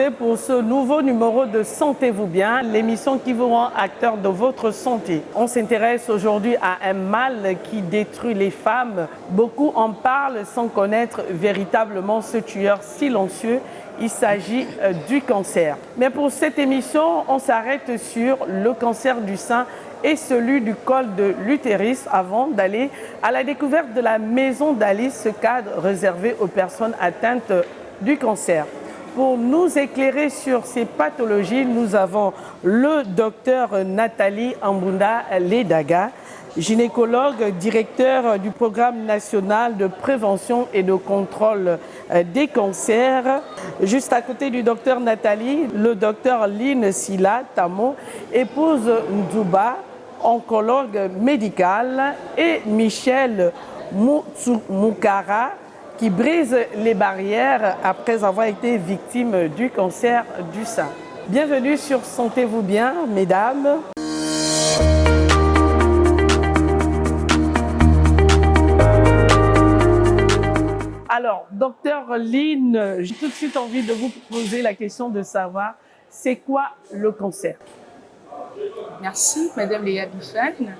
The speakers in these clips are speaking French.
retrouver pour ce nouveau numéro de Sentez-vous bien, l'émission qui vous rend acteur de votre santé. On s'intéresse aujourd'hui à un mal qui détruit les femmes. Beaucoup en parlent sans connaître véritablement ce tueur silencieux. Il s'agit du cancer. Mais pour cette émission, on s'arrête sur le cancer du sein et celui du col de l'utérus avant d'aller à la découverte de la maison d'Alice, ce cadre réservé aux personnes atteintes du cancer. Pour nous éclairer sur ces pathologies, nous avons le docteur Nathalie Ambunda Ledaga, gynécologue, directeur du programme national de prévention et de contrôle des cancers. Juste à côté du docteur Nathalie, le docteur Line Sila Tamo, épouse Nzouba, oncologue médical, et Michel Moukara, qui brise les barrières après avoir été victime du cancer du sein. Bienvenue sur Sentez-vous bien, mesdames. Alors, docteur Line, j'ai tout de suite envie de vous poser la question de savoir, c'est quoi le cancer? Merci, Madame Léa Bifane.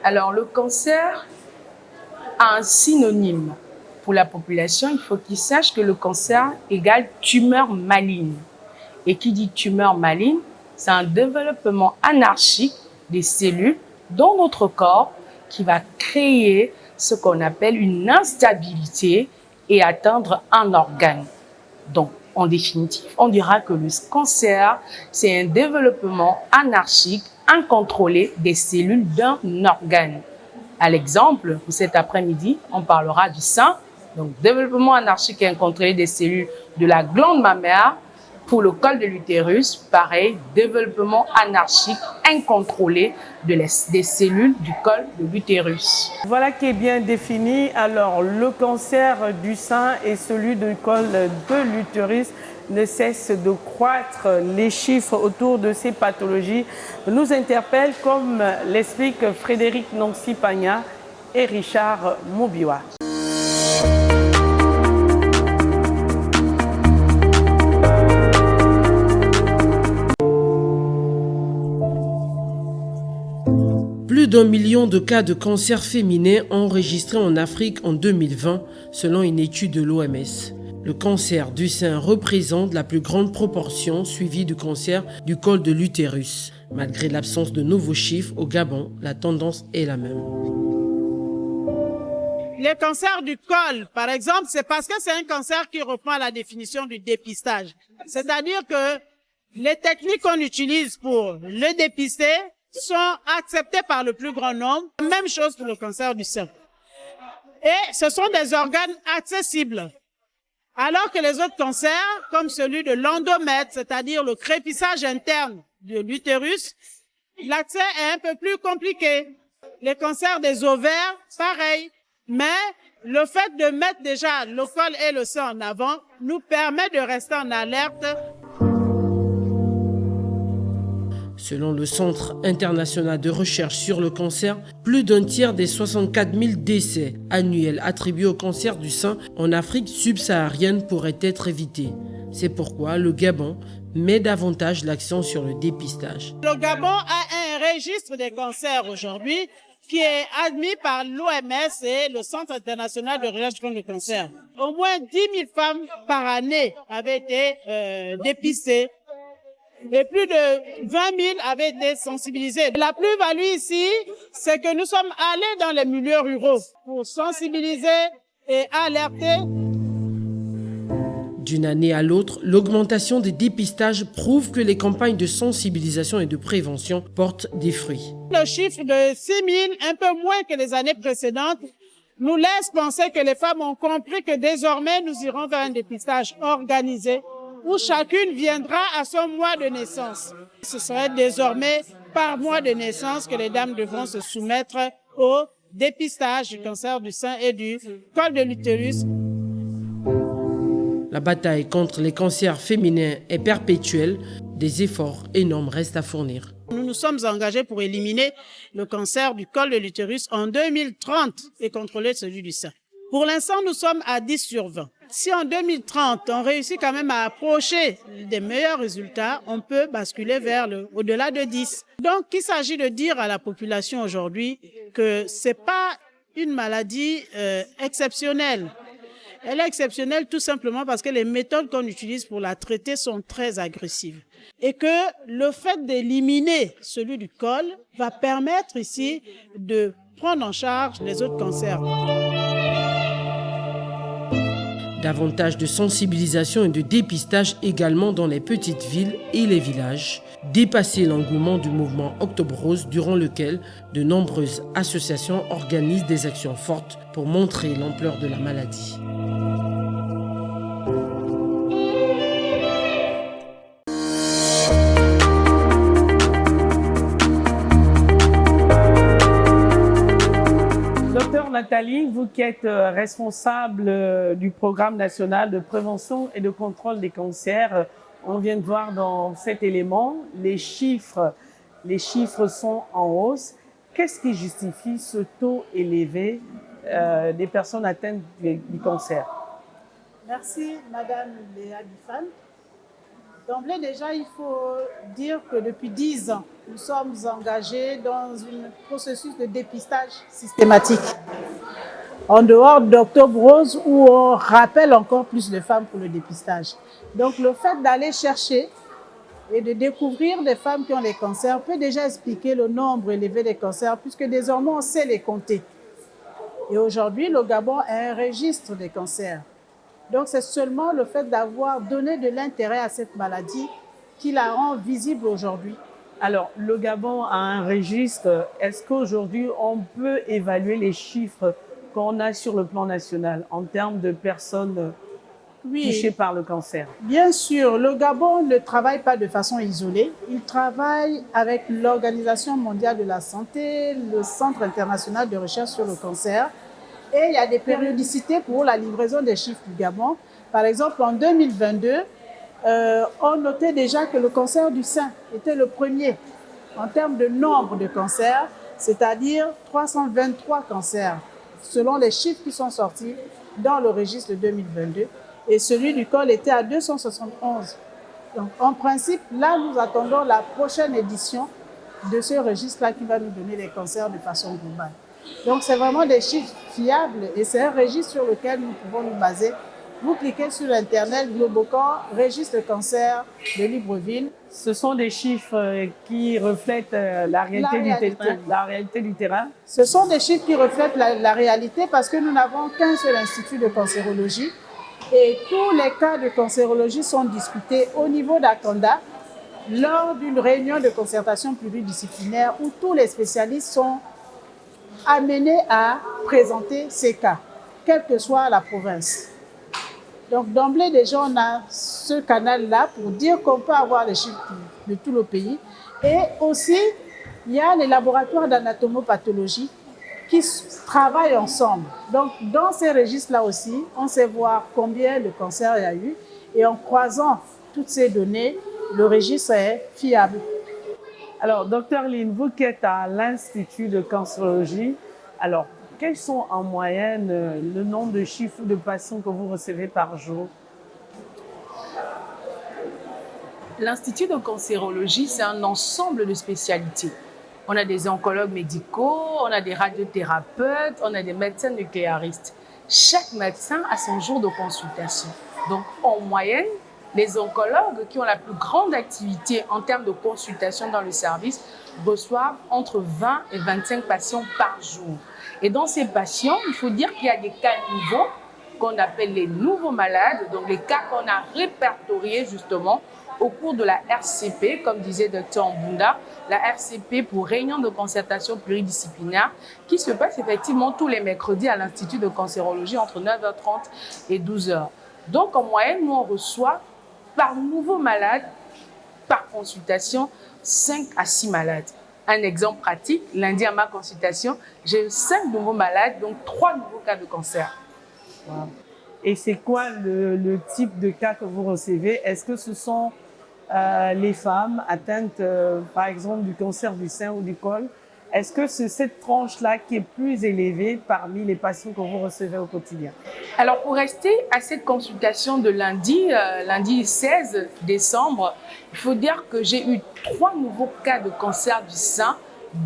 Alors, le cancer a un synonyme. Pour la population, il faut qu'ils sachent que le cancer égale tumeur maligne. Et qui dit tumeur maligne, c'est un développement anarchique des cellules dans notre corps qui va créer ce qu'on appelle une instabilité et atteindre un organe. Donc, en définitive, on dira que le cancer, c'est un développement anarchique, incontrôlé des cellules d'un organe. À l'exemple, pour cet après-midi, on parlera du sein. Donc, développement anarchique et incontrôlé des cellules de la glande mammaire. Pour le col de l'utérus, pareil, développement anarchique incontrôlé des cellules du col de l'utérus. Voilà qui est bien défini. Alors, le cancer du sein et celui du col de l'utérus ne cessent de croître. Les chiffres autour de ces pathologies nous interpellent, comme l'expliquent Frédéric Nancy Pagna et Richard Moubiwa. Plus d'1 million de cas de cancer féminin enregistrés en Afrique en 2020, selon une étude de l'OMS. Le cancer du sein représente la plus grande proportion, suivie du cancer du col de l'utérus. Malgré l'absence de nouveaux chiffres au Gabon, la tendance est la même. Les cancers du col, par exemple, c'est parce que c'est un cancer qui reprend la définition du dépistage. C'est-à-dire que les techniques qu'on utilise pour le dépister sont acceptés par le plus grand nombre. Même chose pour le cancer du sein. Et ce sont des organes accessibles. Alors que les autres cancers, comme celui de l'endomètre, c'est-à-dire le crépissage interne de l'utérus, l'accès est un peu plus compliqué. Les cancers des ovaires, pareil. Mais le fait de mettre déjà le col et le sein en avant nous permet de rester en alerte. Selon le Centre international de recherche sur le cancer, plus d'un tiers des 64 000 décès annuels attribués au cancer du sein en Afrique subsaharienne pourraient être évités. C'est pourquoi le Gabon met davantage l'accent sur le dépistage. Le Gabon a un registre des cancers aujourd'hui qui est admis par l'OMS et le Centre international de recherche contre le cancer. Au moins 10 000 femmes par année avaient été dépistées. Et plus de 20 000 avaient été sensibilisés. La plus-value ici, c'est que nous sommes allés dans les milieux ruraux pour sensibiliser et alerter. D'une année à l'autre, l'augmentation des dépistages prouve que les campagnes de sensibilisation et de prévention portent des fruits. Le chiffre de 6 000, un peu moins que les années précédentes, nous laisse penser que les femmes ont compris que désormais nous irons vers un dépistage organisé où chacune viendra à son mois de naissance. Ce serait désormais par mois de naissance que les dames devront se soumettre au dépistage du cancer du sein et du col de l'utérus. La bataille contre les cancers féminins est perpétuelle. Des efforts énormes restent à fournir. Nous nous sommes engagés pour éliminer le cancer du col de l'utérus en 2030 et contrôler celui du sein. Pour l'instant, nous sommes à 10 sur 20. si en 2030, on réussit quand même à approcher des meilleurs résultats, on peut basculer vers au-delà de 10. Donc, il s'agit de dire à la population aujourd'hui que c'est pas une maladie exceptionnelle. Elle est exceptionnelle tout simplement parce que les méthodes qu'on utilise pour la traiter sont très agressives. Et que le fait d'éliminer celui du col va permettre ici de prendre en charge les autres cancers. Davantage de sensibilisation et de dépistage également dans les petites villes et les villages. Dépasser l'engouement du mouvement Octobre Rose durant lequel de nombreuses associations organisent des actions fortes pour montrer l'ampleur de la maladie. Nathalie, vous qui êtes responsable du programme national de prévention et de contrôle des cancers, on vient de voir dans cet élément, les chiffres sont en hausse. Qu'est-ce qui justifie ce taux élevé des personnes atteintes du cancer? Merci Madame Léa Bifan. D'emblée déjà, il faut dire que depuis 10 ans, nous sommes engagés dans un processus de dépistage systématique. En dehors d'Octobre Rose, où on rappelle encore plus de femmes pour le dépistage. Donc le fait d'aller chercher et de découvrir des femmes qui ont les cancers peut déjà expliquer le nombre élevé des cancers, puisque désormais on sait les compter. Et aujourd'hui, le Gabon a un registre des cancers. Donc c'est seulement le fait d'avoir donné de l'intérêt à cette maladie qui la rend visible aujourd'hui. Alors, le Gabon a un registre. Est-ce qu'aujourd'hui, on peut évaluer les chiffres qu'on a sur le plan national en termes de personnes touchées par le cancer? Bien sûr, le Gabon ne travaille pas de façon isolée. Il travaille avec l'Organisation mondiale de la santé, le Centre international de recherche sur le cancer. Et il y a des périodicités pour la livraison des chiffres du Gabon. Par exemple, en 2022, on notait déjà que le cancer du sein était le premier en termes de nombre de cancers, c'est-à-dire 323 cancers, selon les chiffres qui sont sortis dans le registre de 2022. Et celui du col était à 271. Donc, en principe, là, nous attendons la prochaine édition de ce registre-là qui va nous donner les cancers de façon globale. Donc, c'est vraiment des chiffres fiables et c'est un registre sur lequel nous pouvons nous baser. Vous cliquez sur Internet, Globocor, registre cancer de Libreville. Ce sont des chiffres qui reflètent la réalité du terrain. Ce sont des chiffres qui reflètent la réalité parce que nous n'avons qu'un seul institut de cancérologie et tous les cas de cancérologie sont discutés au niveau d'Akanda lors d'une réunion de concertation pluridisciplinaire où tous les spécialistes sont amenés à présenter ces cas, quelle que soit la province. Donc d'emblée déjà, on a ce canal-là pour dire qu'on peut avoir les chiffres de tout le pays. Et aussi, il y a les laboratoires d'anatomopathologie qui travaillent ensemble. Donc dans ces registres-là aussi, on sait voir combien de cancers il y a eu. Et en croisant toutes ces données, le registre est fiable. Alors, docteur Lynn, vous qui êtes à l'Institut de cancérologie, alors, quels sont en moyenne le nombre de chiffres de patients que vous recevez par jour? L'Institut de cancérologie, c'est un ensemble de spécialités. On a des oncologues médicaux, on a des radiothérapeutes, on a des médecins nucléaristes. Chaque médecin a son jour de consultation. Donc, en moyenne, les oncologues qui ont la plus grande activité en termes de consultation dans le service reçoivent entre 20 et 25 patients par jour. Et dans ces patients, il faut dire qu'il y a des cas nouveaux qu'on appelle les nouveaux malades, donc les cas qu'on a répertoriés justement au cours de la RCP, comme disait Dr Mbunda, la RCP pour Réunion de concertation pluridisciplinaire, qui se passe effectivement tous les mercredis à l'Institut de cancérologie entre 9h30 et 12h. Donc en moyenne, nous on reçoit par nouveau malade, par consultation, 5 à 6 malades. Un exemple pratique, lundi à ma consultation, j'ai eu 5 nouveaux malades, donc 3 nouveaux cas de cancer. Wow. Et c'est quoi le type de cas que vous recevez? Est-ce que ce sont les femmes atteintes, par exemple, du cancer du sein ou du col? Est-ce que c'est cette tranche-là qui est plus élevée parmi les patients que vous recevez au quotidien? Alors, pour rester à cette consultation de lundi 16 décembre, il faut dire que j'ai eu 3 nouveaux cas de cancer du sein,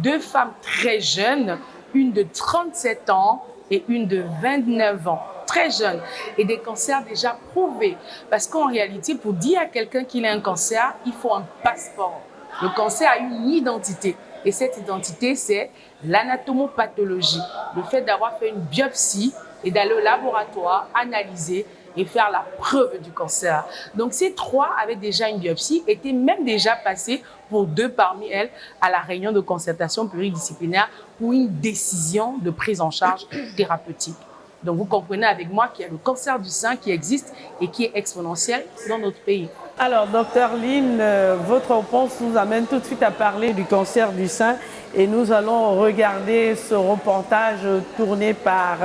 2 femmes très jeunes, une de 37 ans et une de 29 ans, très jeunes, et des cancers déjà prouvés. Parce qu'en réalité, pour dire à quelqu'un qu'il a un cancer, il faut un passeport. Le cancer a une identité. Et cette identité, c'est l'anatomopathologie, le fait d'avoir fait une biopsie et d'aller au laboratoire, analyser et faire la preuve du cancer. Donc ces 3 avaient déjà une biopsie, étaient même déjà passées pour 2 parmi elles à la réunion de concertation pluridisciplinaire pour une décision de prise en charge thérapeutique. Donc vous comprenez avec moi qu'il y a le cancer du sein qui existe et qui est exponentiel dans notre pays. Alors, docteur Lynn, votre réponse nous amène tout de suite à parler du cancer du sein et nous allons regarder ce reportage tourné par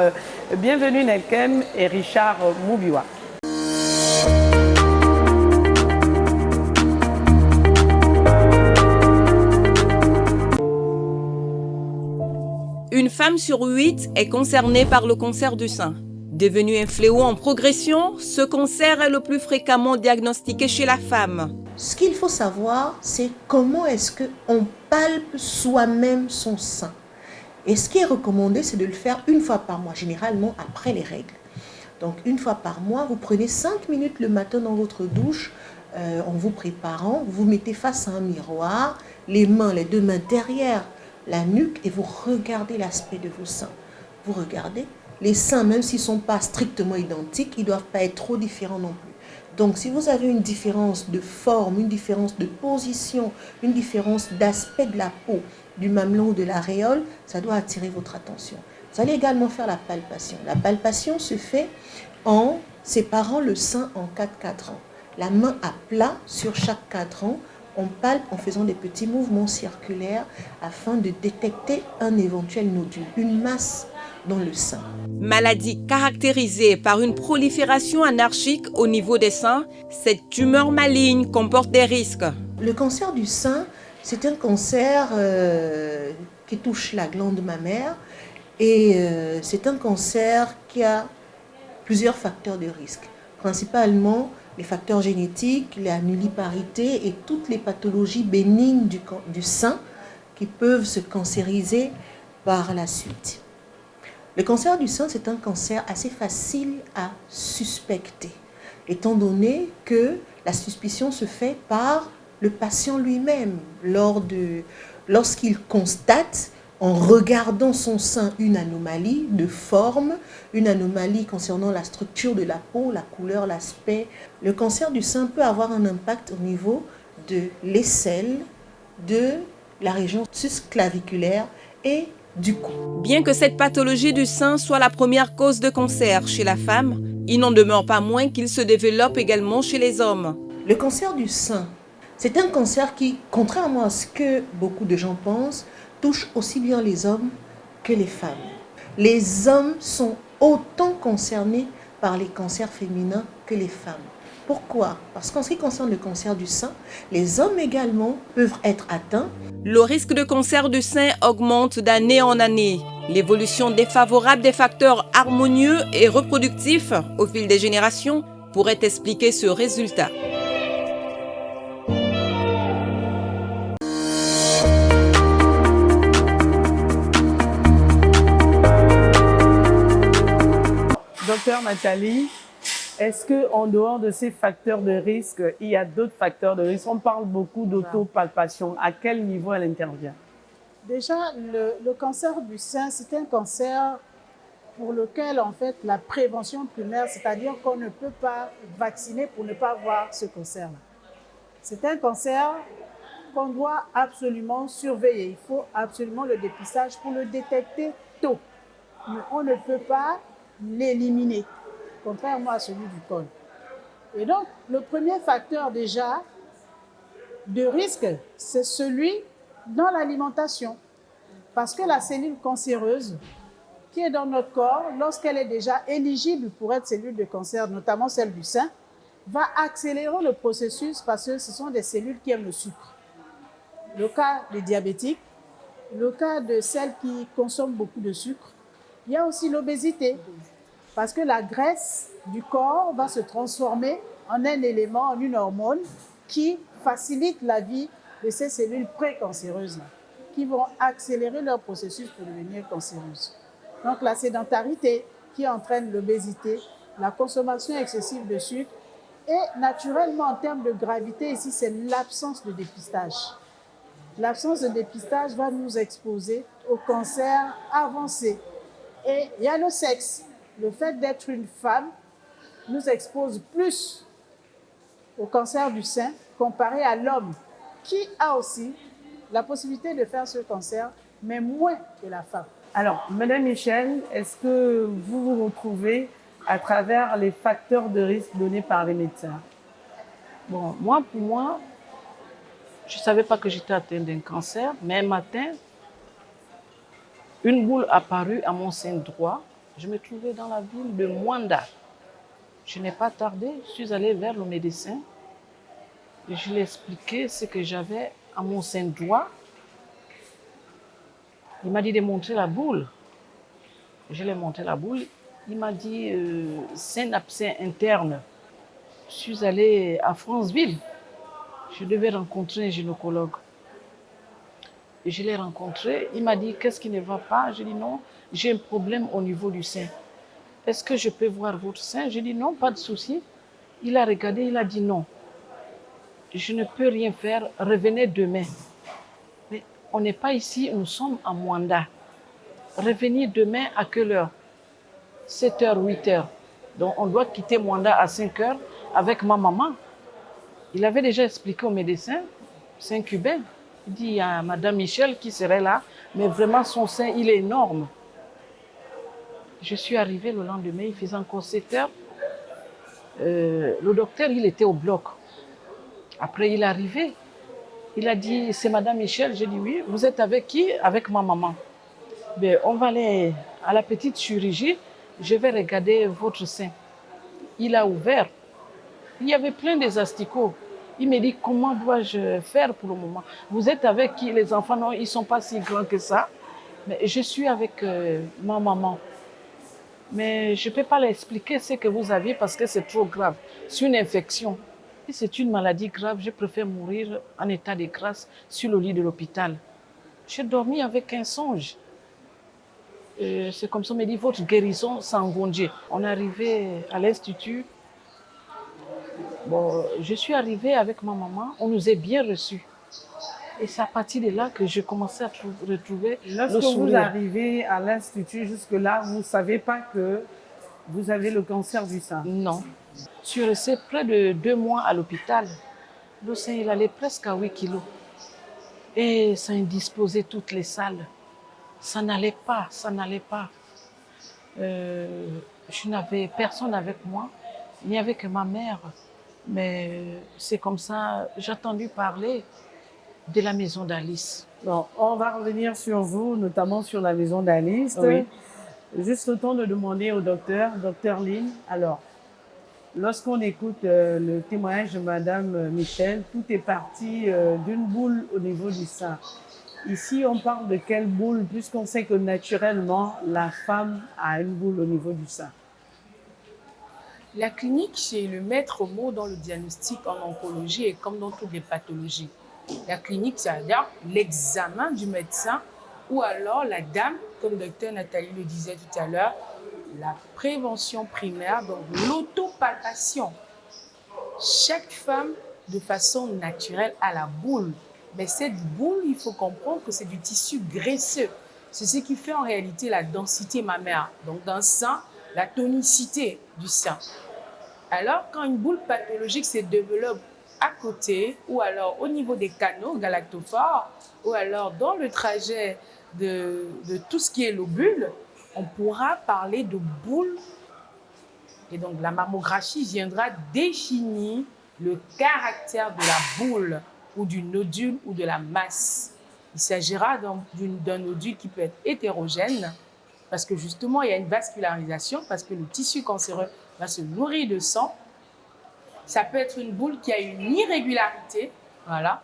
Bienvenue Nelkem et Richard Moubiwa. Une femme sur 8 est concernée par le cancer du sein. Devenu un fléau en progression, ce cancer est le plus fréquemment diagnostiqué chez la femme. Ce qu'il faut savoir, c'est comment est-ce qu'on palpe soi-même son sein. Et ce qui est recommandé, c'est de le faire une fois par mois, généralement après les règles. Donc une fois par mois, vous prenez 5 minutes le matin dans votre douche, en vous préparant, vous vous mettez face à un miroir, les 2 mains derrière la nuque et vous regardez l'aspect de vos seins. Vous regardez. Les seins, même s'ils ne sont pas strictement identiques, ils ne doivent pas être trop différents non plus. Donc, si vous avez une différence de forme, une différence de position, une différence d'aspect de la peau, du mamelon ou de l'aréole, ça doit attirer votre attention. Vous allez également faire la palpation. La palpation se fait en séparant le sein en 4 cadrans. La main à plat sur chaque cadran, on palpe en faisant des petits mouvements circulaires afin de détecter un éventuel nodule, une masse dans le sein. Maladie caractérisée par une prolifération anarchique au niveau des seins, cette tumeur maligne comporte des risques. Le cancer du sein, c'est un cancer qui touche la glande mammaire et c'est un cancer qui a plusieurs facteurs de risque, principalement les facteurs génétiques, la nulliparité et toutes les pathologies bénignes du sein qui peuvent se cancériser par la suite. Le cancer du sein, c'est un cancer assez facile à suspecter, étant donné que la suspicion se fait par le patient lui-même lorsqu'il constate en regardant son sein une anomalie de forme, une anomalie concernant la structure de la peau, la couleur, l'aspect. Le cancer du sein peut avoir un impact au niveau de l'aisselle, de la région susclaviculaire et du cou. Bien que cette pathologie du sein soit la première cause de cancer chez la femme, il n'en demeure pas moins qu'il se développe également chez les hommes. Le cancer du sein, c'est un cancer qui, contrairement à ce que beaucoup de gens pensent, touche aussi bien les hommes que les femmes. Les hommes sont autant concernés par les cancers féminins que les femmes. Pourquoi? Parce qu'en ce qui concerne le cancer du sein, les hommes également peuvent être atteints. Le risque de cancer du sein augmente d'année en année. L'évolution défavorable des facteurs harmonieux et reproductifs au fil des générations pourrait expliquer ce résultat. Docteur Nathalie, est-ce qu'en dehors de ces facteurs de risque, il y a d'autres facteurs de risque? On parle beaucoup d'autopalpation. À quel niveau elle intervient? Déjà, le cancer du sein, c'est un cancer pour lequel, en fait, la prévention primaire, c'est-à-dire qu'on ne peut pas vacciner pour ne pas avoir ce cancer-là. C'est un cancer qu'on doit absolument surveiller. Il faut absolument le dépistage pour le détecter tôt. Mais on ne peut pas l'éliminer, contrairement à celui du col. Et donc, le premier facteur déjà de risque, c'est celui dans l'alimentation. Parce que la cellule cancéreuse qui est dans notre corps, lorsqu'elle est déjà éligible pour être cellule de cancer, notamment celle du sein, va accélérer le processus parce que ce sont des cellules qui aiment le sucre. Le cas des diabétiques, le cas de celles qui consomment beaucoup de sucre. Il y a aussi l'obésité, parce que la graisse du corps va se transformer en un élément, en une hormone qui facilite la vie de ces cellules précancéreuses qui vont accélérer leur processus pour devenir cancéreuses. Donc la sédentarité qui entraîne l'obésité, la consommation excessive de sucre et naturellement en termes de gravité ici, c'est l'absence de dépistage. L'absence de dépistage va nous exposer au cancer avancé. Et il y a le sexe. Le fait d'être une femme nous expose plus au cancer du sein comparé à l'homme qui a aussi la possibilité de faire ce cancer, mais moins que la femme. Alors, Madame Michel, est-ce que vous vous retrouvez à travers les facteurs de risque donnés par les médecins? Bon, pour moi, je ne savais pas que j'étais atteinte d'un cancer, mais un matin, une boule apparut à mon sein droit. Je me trouvais dans la ville de Mwanda. Je n'ai pas tardé, je suis allée vers le médecin. Et je lui ai expliqué ce que j'avais à mon sein droit. Il m'a dit de montrer la boule. Je lui ai montré la boule. Il m'a dit c'est un abcès interne. Je suis allée à Franceville. Je devais rencontrer un gynécologue. Et je l'ai rencontré. Il m'a dit qu'est-ce qui ne va pas? Je lui ai dit non, j'ai un problème au niveau du sein. Est-ce que je peux voir votre sein? Je lui ai dit non, pas de souci. Il a regardé, il a dit non. Je ne peux rien faire, revenez demain. Mais on n'est pas ici, nous sommes à Mwanda. Revenez demain à quelle heure? 7h, 8h. Donc on doit quitter Mwanda à 5h avec ma maman. Il avait déjà expliqué au médecin, c'est un Cubain. Il dit, il y a Madame Michel qui serait là, mais vraiment son sein, il est énorme. Je suis arrivée le lendemain, il faisait encore 7h. Le docteur, il était au bloc. Après, il est arrivé. Il a dit, c'est Madame Michel. J'ai dit, oui. Vous êtes avec qui? Avec ma maman. Ben, on va aller à la petite chirurgie. Je vais regarder votre sein. Il a ouvert. Il y avait plein des asticots. Il me dit, comment dois-je faire pour le moment? Vous êtes avec qui? Les enfants, non, ils ne sont pas si grands que ça. Mais je suis avec ma maman. Mais je ne peux pas l'expliquer ce que vous avez parce que c'est trop grave. C'est une infection. Si c'est une maladie grave, je préfère mourir en état de grâce sur le lit de l'hôpital. J'ai dormi avec un songe. C'est comme ça, on me dit, votre guérison s'engondie. On est arrivé à l'institut. Bon, je suis arrivée avec ma maman, on nous a bien reçus. Et c'est à partir de là que j'ai commencé à retrouver le sourire. Lorsque vous arrivez à l'institut, jusque-là, vous ne savez pas que vous avez le cancer du sein? Non. Je suis restée près de 2 mois à l'hôpital. Le sein, il allait presque à 8 kilos. Et ça indisposait toutes les salles. Ça n'allait pas, ça n'allait pas. Je n'avais personne avec moi. Il n'y avait que ma mère. Mais c'est comme ça, j'ai entendu parler de la maison d'Alice. Bon, on va revenir sur vous, notamment sur la maison d'Alice. Oui. Juste le temps de demander au docteur Lynn. Alors, lorsqu'on écoute le témoignage de Madame Michel, tout est parti d'une boule au niveau du sein. Ici, on parle de quelle boule, puisqu'on sait que naturellement, la femme a une boule au niveau du sein. La clinique, c'est le maître mot dans le diagnostic en oncologie et comme dans toutes les pathologies. La clinique, c'est-à-dire l'examen du médecin ou alors la dame, comme docteur Nathalie le disait tout à l'heure, la prévention primaire, donc l'autopalpation. Chaque femme, de façon naturelle, a la boule. Mais cette boule, il faut comprendre que c'est du tissu graisseux. C'est ce qui fait en réalité la densité mammaire. Donc dans le sein, la tonicité du sein. Alors, quand une boule pathologique se développe à côté, ou alors au niveau des canaux galactophores, ou alors dans le trajet de tout ce qui est lobule, on pourra parler de boule. Et donc, la mammographie viendra définir le caractère de la boule, ou du nodule, ou de la masse. Il s'agira d'un nodule qui peut être hétérogène, parce que justement, il y a une vascularisation, parce que le tissu cancéreux va se nourrir de sang. Ça peut être une boule qui a une irrégularité, voilà.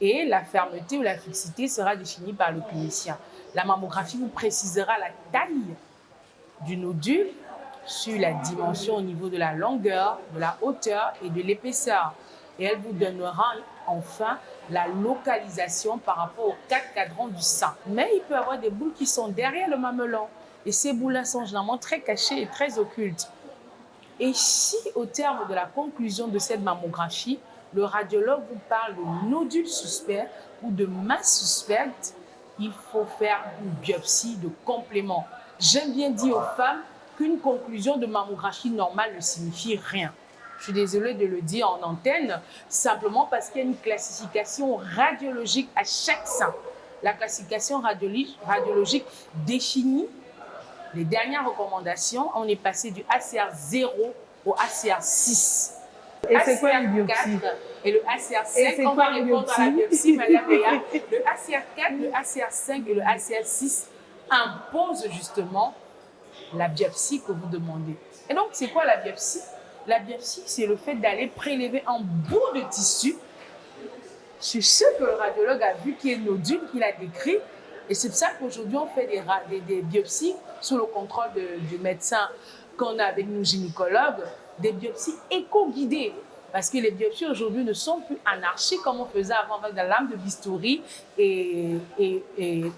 Et la fermeté ou la fixité sera définie par le clinicien. La mammographie vous précisera la taille du nodule sur la dimension au niveau de la longueur, de la hauteur et de l'épaisseur. Et elle vous donnera enfin la localisation par rapport aux 4 cadrans du sein. Mais il peut y avoir des boules qui sont derrière le mamelon. Et ces boules-là sont généralement très cachées et très occultes. Et si, au terme de la conclusion de cette mammographie, le radiologue vous parle de nodule suspect ou de masse suspecte, il faut faire une biopsie de complément. J'aime bien dire aux femmes qu'une conclusion de mammographie normale ne signifie rien. Je suis désolée de le dire en antenne, simplement parce qu'il y a une classification radiologique à chaque sein. La classification radiologique définit les dernières recommandations. On est passé du ACR0 au ACR6. Et c'est quoi une biopsie? Et le ACR5, on va répondre à la biopsie, Madame Léa. Le ACR4, le ACR5 et le ACR6 imposent justement la biopsie que vous demandez. Et donc, c'est quoi la biopsie? La biopsie, c'est le fait d'aller prélever un bout de tissu sur ce que le radiologue a vu qui est le nodule qu'il a décrit. Et c'est pour ça qu'aujourd'hui, on fait des biopsies sous le contrôle du médecin qu'on a avec nous gynécologues, des biopsies éco-guidées. Parce que les biopsies aujourd'hui ne sont plus anarchiques comme on faisait avant avec la lame de bistouri et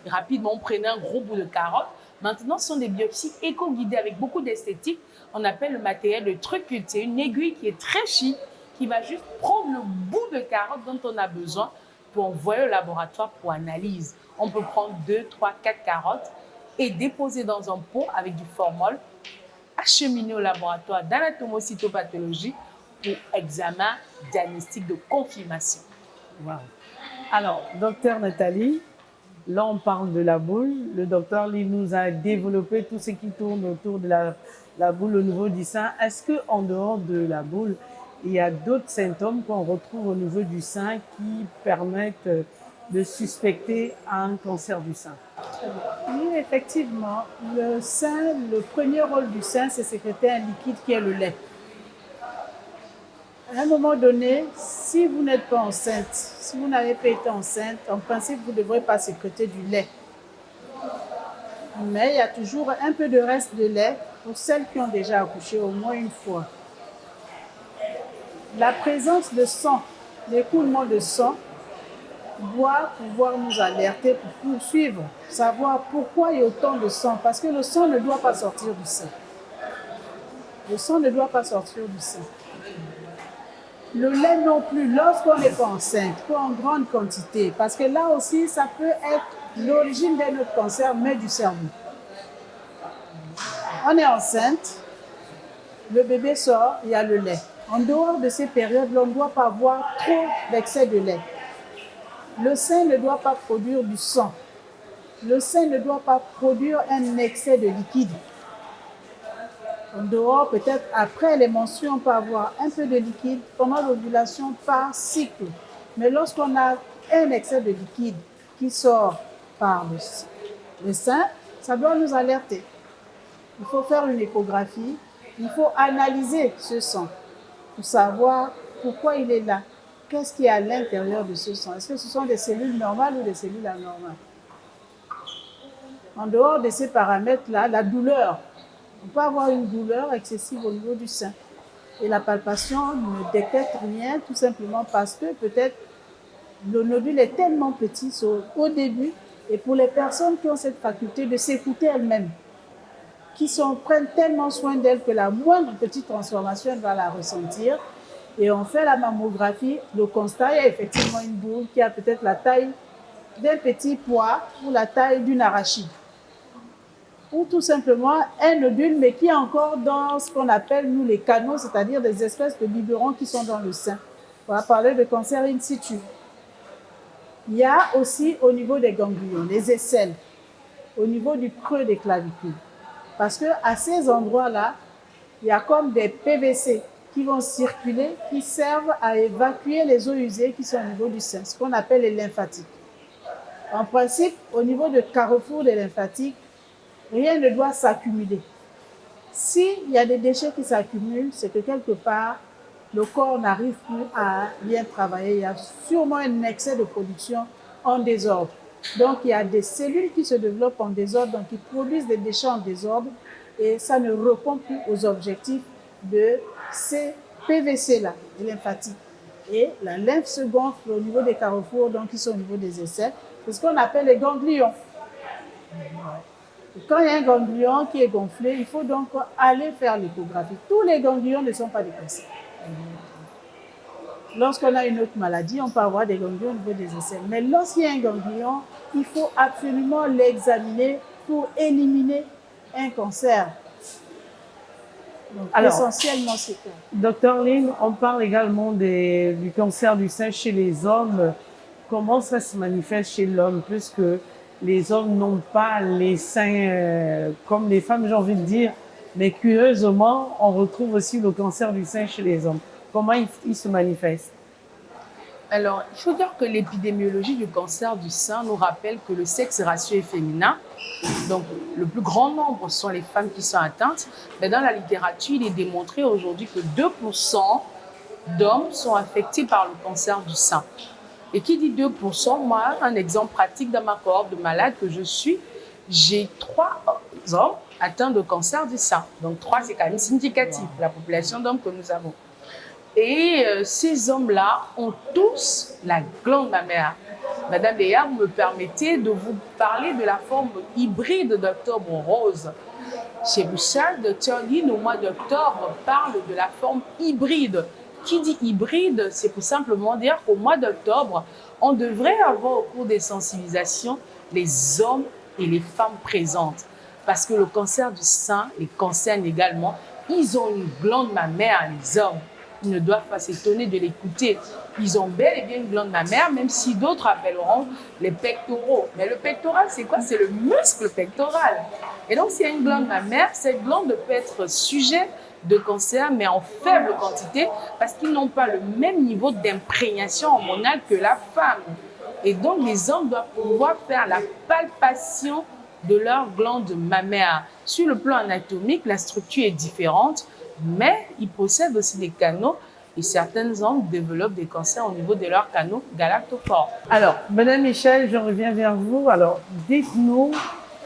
rapidement on prenait un gros bout de carotte. Maintenant, ce sont des biopsies éco-guidées avec beaucoup d'esthétique. On appelle le matériel de trucute. C'est une aiguille qui est très chic, qui va juste prendre le bout de carotte dont on a besoin pour envoyer au laboratoire pour analyse. On peut prendre 2, 3, 4 carottes et déposer dans un pot avec du formol, acheminer au laboratoire d'anatomocytopathologie pour examen diagnostic de confirmation. Wow. Alors, docteur Nathalie, là on parle de la boule. Le docteur Lee nous a développé tout ce qui tourne autour de la boule au niveau du sein. Est-ce qu'en dehors de la boule, il y a d'autres symptômes qu'on retrouve au niveau du sein qui permettent de suspecter un cancer du sein? Oui, effectivement. Le sein, le premier rôle du sein, c'est sécréter un liquide qui est le lait. À un moment donné, si vous n'êtes pas enceinte, si vous n'avez pas été enceinte, en principe, vous ne devrez pas sécréter du lait. Mais il y a toujours un peu de reste de lait pour celles qui ont déjà accouché au moins une fois. La présence de sang, l'écoulement de sang, doit pouvoir nous alerter pour poursuivre, savoir pourquoi il y a autant de sang. Parce que le sang ne doit pas sortir du sein. Le sang ne doit pas sortir du sein. Le lait non plus, lorsqu'on n'est pas enceinte, pas en grande quantité, parce que là aussi, ça peut être l'origine d'un autre cancer, mais du cerveau. On est enceinte, le bébé sort, il y a le lait. En dehors de ces périodes, on ne doit pas avoir trop d'excès de lait. Le sein ne doit pas produire du sang. Le sein ne doit pas produire un excès de liquide. En dehors, peut-être après les menstrues, on peut avoir un peu de liquide pendant l'ovulation par cycle. Mais lorsqu'on a un excès de liquide qui sort par le sein, ça doit nous alerter. Il faut faire une échographie, il faut analyser ce sang pour savoir pourquoi il est là. Qu'est-ce qui est à l'intérieur de ce sang? Est-ce que ce sont des cellules normales ou des cellules anormales? En dehors de ces paramètres-là, la douleur. On peut avoir une douleur excessive au niveau du sein. Et la palpation ne détecte rien, tout simplement parce que peut-être le nodule est tellement petit au début. Et pour les personnes qui ont cette faculté de s'écouter elles-mêmes, qui prennent tellement soin d'elles que la moindre petite transformation, elle va la ressentir. Et on fait la mammographie, le constat, il y a effectivement une boule qui a peut-être la taille d'un petit pois ou la taille d'une arachide. Ou tout simplement un nodule, mais qui est encore dans ce qu'on appelle, nous, les canaux, c'est-à-dire des espèces de biberons qui sont dans le sein. On va parler de cancer in situ. Il y a aussi au niveau des ganglions, les aisselles, au niveau du creux des clavicules. Parce qu'à ces endroits-là, il y a comme des PVC qui vont circuler, qui servent à évacuer les eaux usées qui sont au niveau du sein, ce qu'on appelle les lymphatiques. En principe, au niveau du carrefour des lymphatiques, rien ne doit s'accumuler. S'il y a des déchets qui s'accumulent, c'est que quelque part, le corps n'arrive plus à bien travailler. Il y a sûrement un excès de production en désordre. Donc, il y a des cellules qui se développent en désordre, donc qui produisent des déchets en désordre, et ça ne répond plus aux objectifs de ces PVC-là, les lymphatiques. Et la lymphe se gonfle au niveau des carrefours, donc qui sont au niveau des aisselles. C'est ce qu'on appelle les ganglions. Et quand il y a un ganglion qui est gonflé, il faut donc aller faire l'échographie. Tous les ganglions ne sont pas des cancers. Lorsqu'on a une autre maladie, on peut avoir des ganglions au niveau des aisselles. Mais lorsqu'il y a un ganglion, il faut absolument l'examiner pour éliminer un cancer. Donc, essentiellement, c'est ça. Docteur Lynn, on parle également du cancer du sein chez les hommes. Comment ça se manifeste chez l'homme, puisque les hommes n'ont pas les seins comme les femmes, j'ai envie de dire, mais curieusement, on retrouve aussi le cancer du sein chez les hommes. Comment il se manifeste? Alors, il faut dire que l'épidémiologie du cancer du sein nous rappelle que le sexe ratio est féminin. Donc, le plus grand nombre sont les femmes qui sont atteintes. Mais dans la littérature, il est démontré aujourd'hui que 2% d'hommes sont affectés par le cancer du sein. Et qui dit 2%, moi, un exemple pratique dans ma cohorte de malades que je suis, j'ai 3 hommes atteints de cancer du sein. Donc 3, c'est quand même significatif, la population d'hommes que nous avons. Et ces hommes-là ont tous la glande mammaire. Madame Léa, vous me permettez de vous parler de la forme hybride d'octobre rose. Chez Bouchard, Dr. Lynn, au mois d'octobre, parle de la forme hybride. Qui dit hybride, c'est pour simplement dire qu'au mois d'octobre, on devrait avoir au cours des sensibilisations les hommes et les femmes présentes. Parce que le cancer du sein les concerne également. Ils ont une glande mammaire, les hommes. Ils ne doivent pas s'étonner de l'écouter. Ils ont bel et bien une glande mammaire, même si d'autres appelleront les pectoraux. Mais le pectoral, c'est quoi? C'est le muscle pectoral. Et donc, s'il y a une glande mammaire, cette glande peut être sujet de cancer, mais en faible quantité, parce qu'ils n'ont pas le même niveau d'imprégnation hormonale que la femme. Et donc, les hommes doivent pouvoir faire la palpation de leur glande mammaire. Sur le plan anatomique, la structure est différente, mais ils possèdent aussi des canaux et certains hommes développent des cancers au niveau de leurs canaux galactophores. Alors, Madame Michel, je reviens vers vous. Alors, dites-nous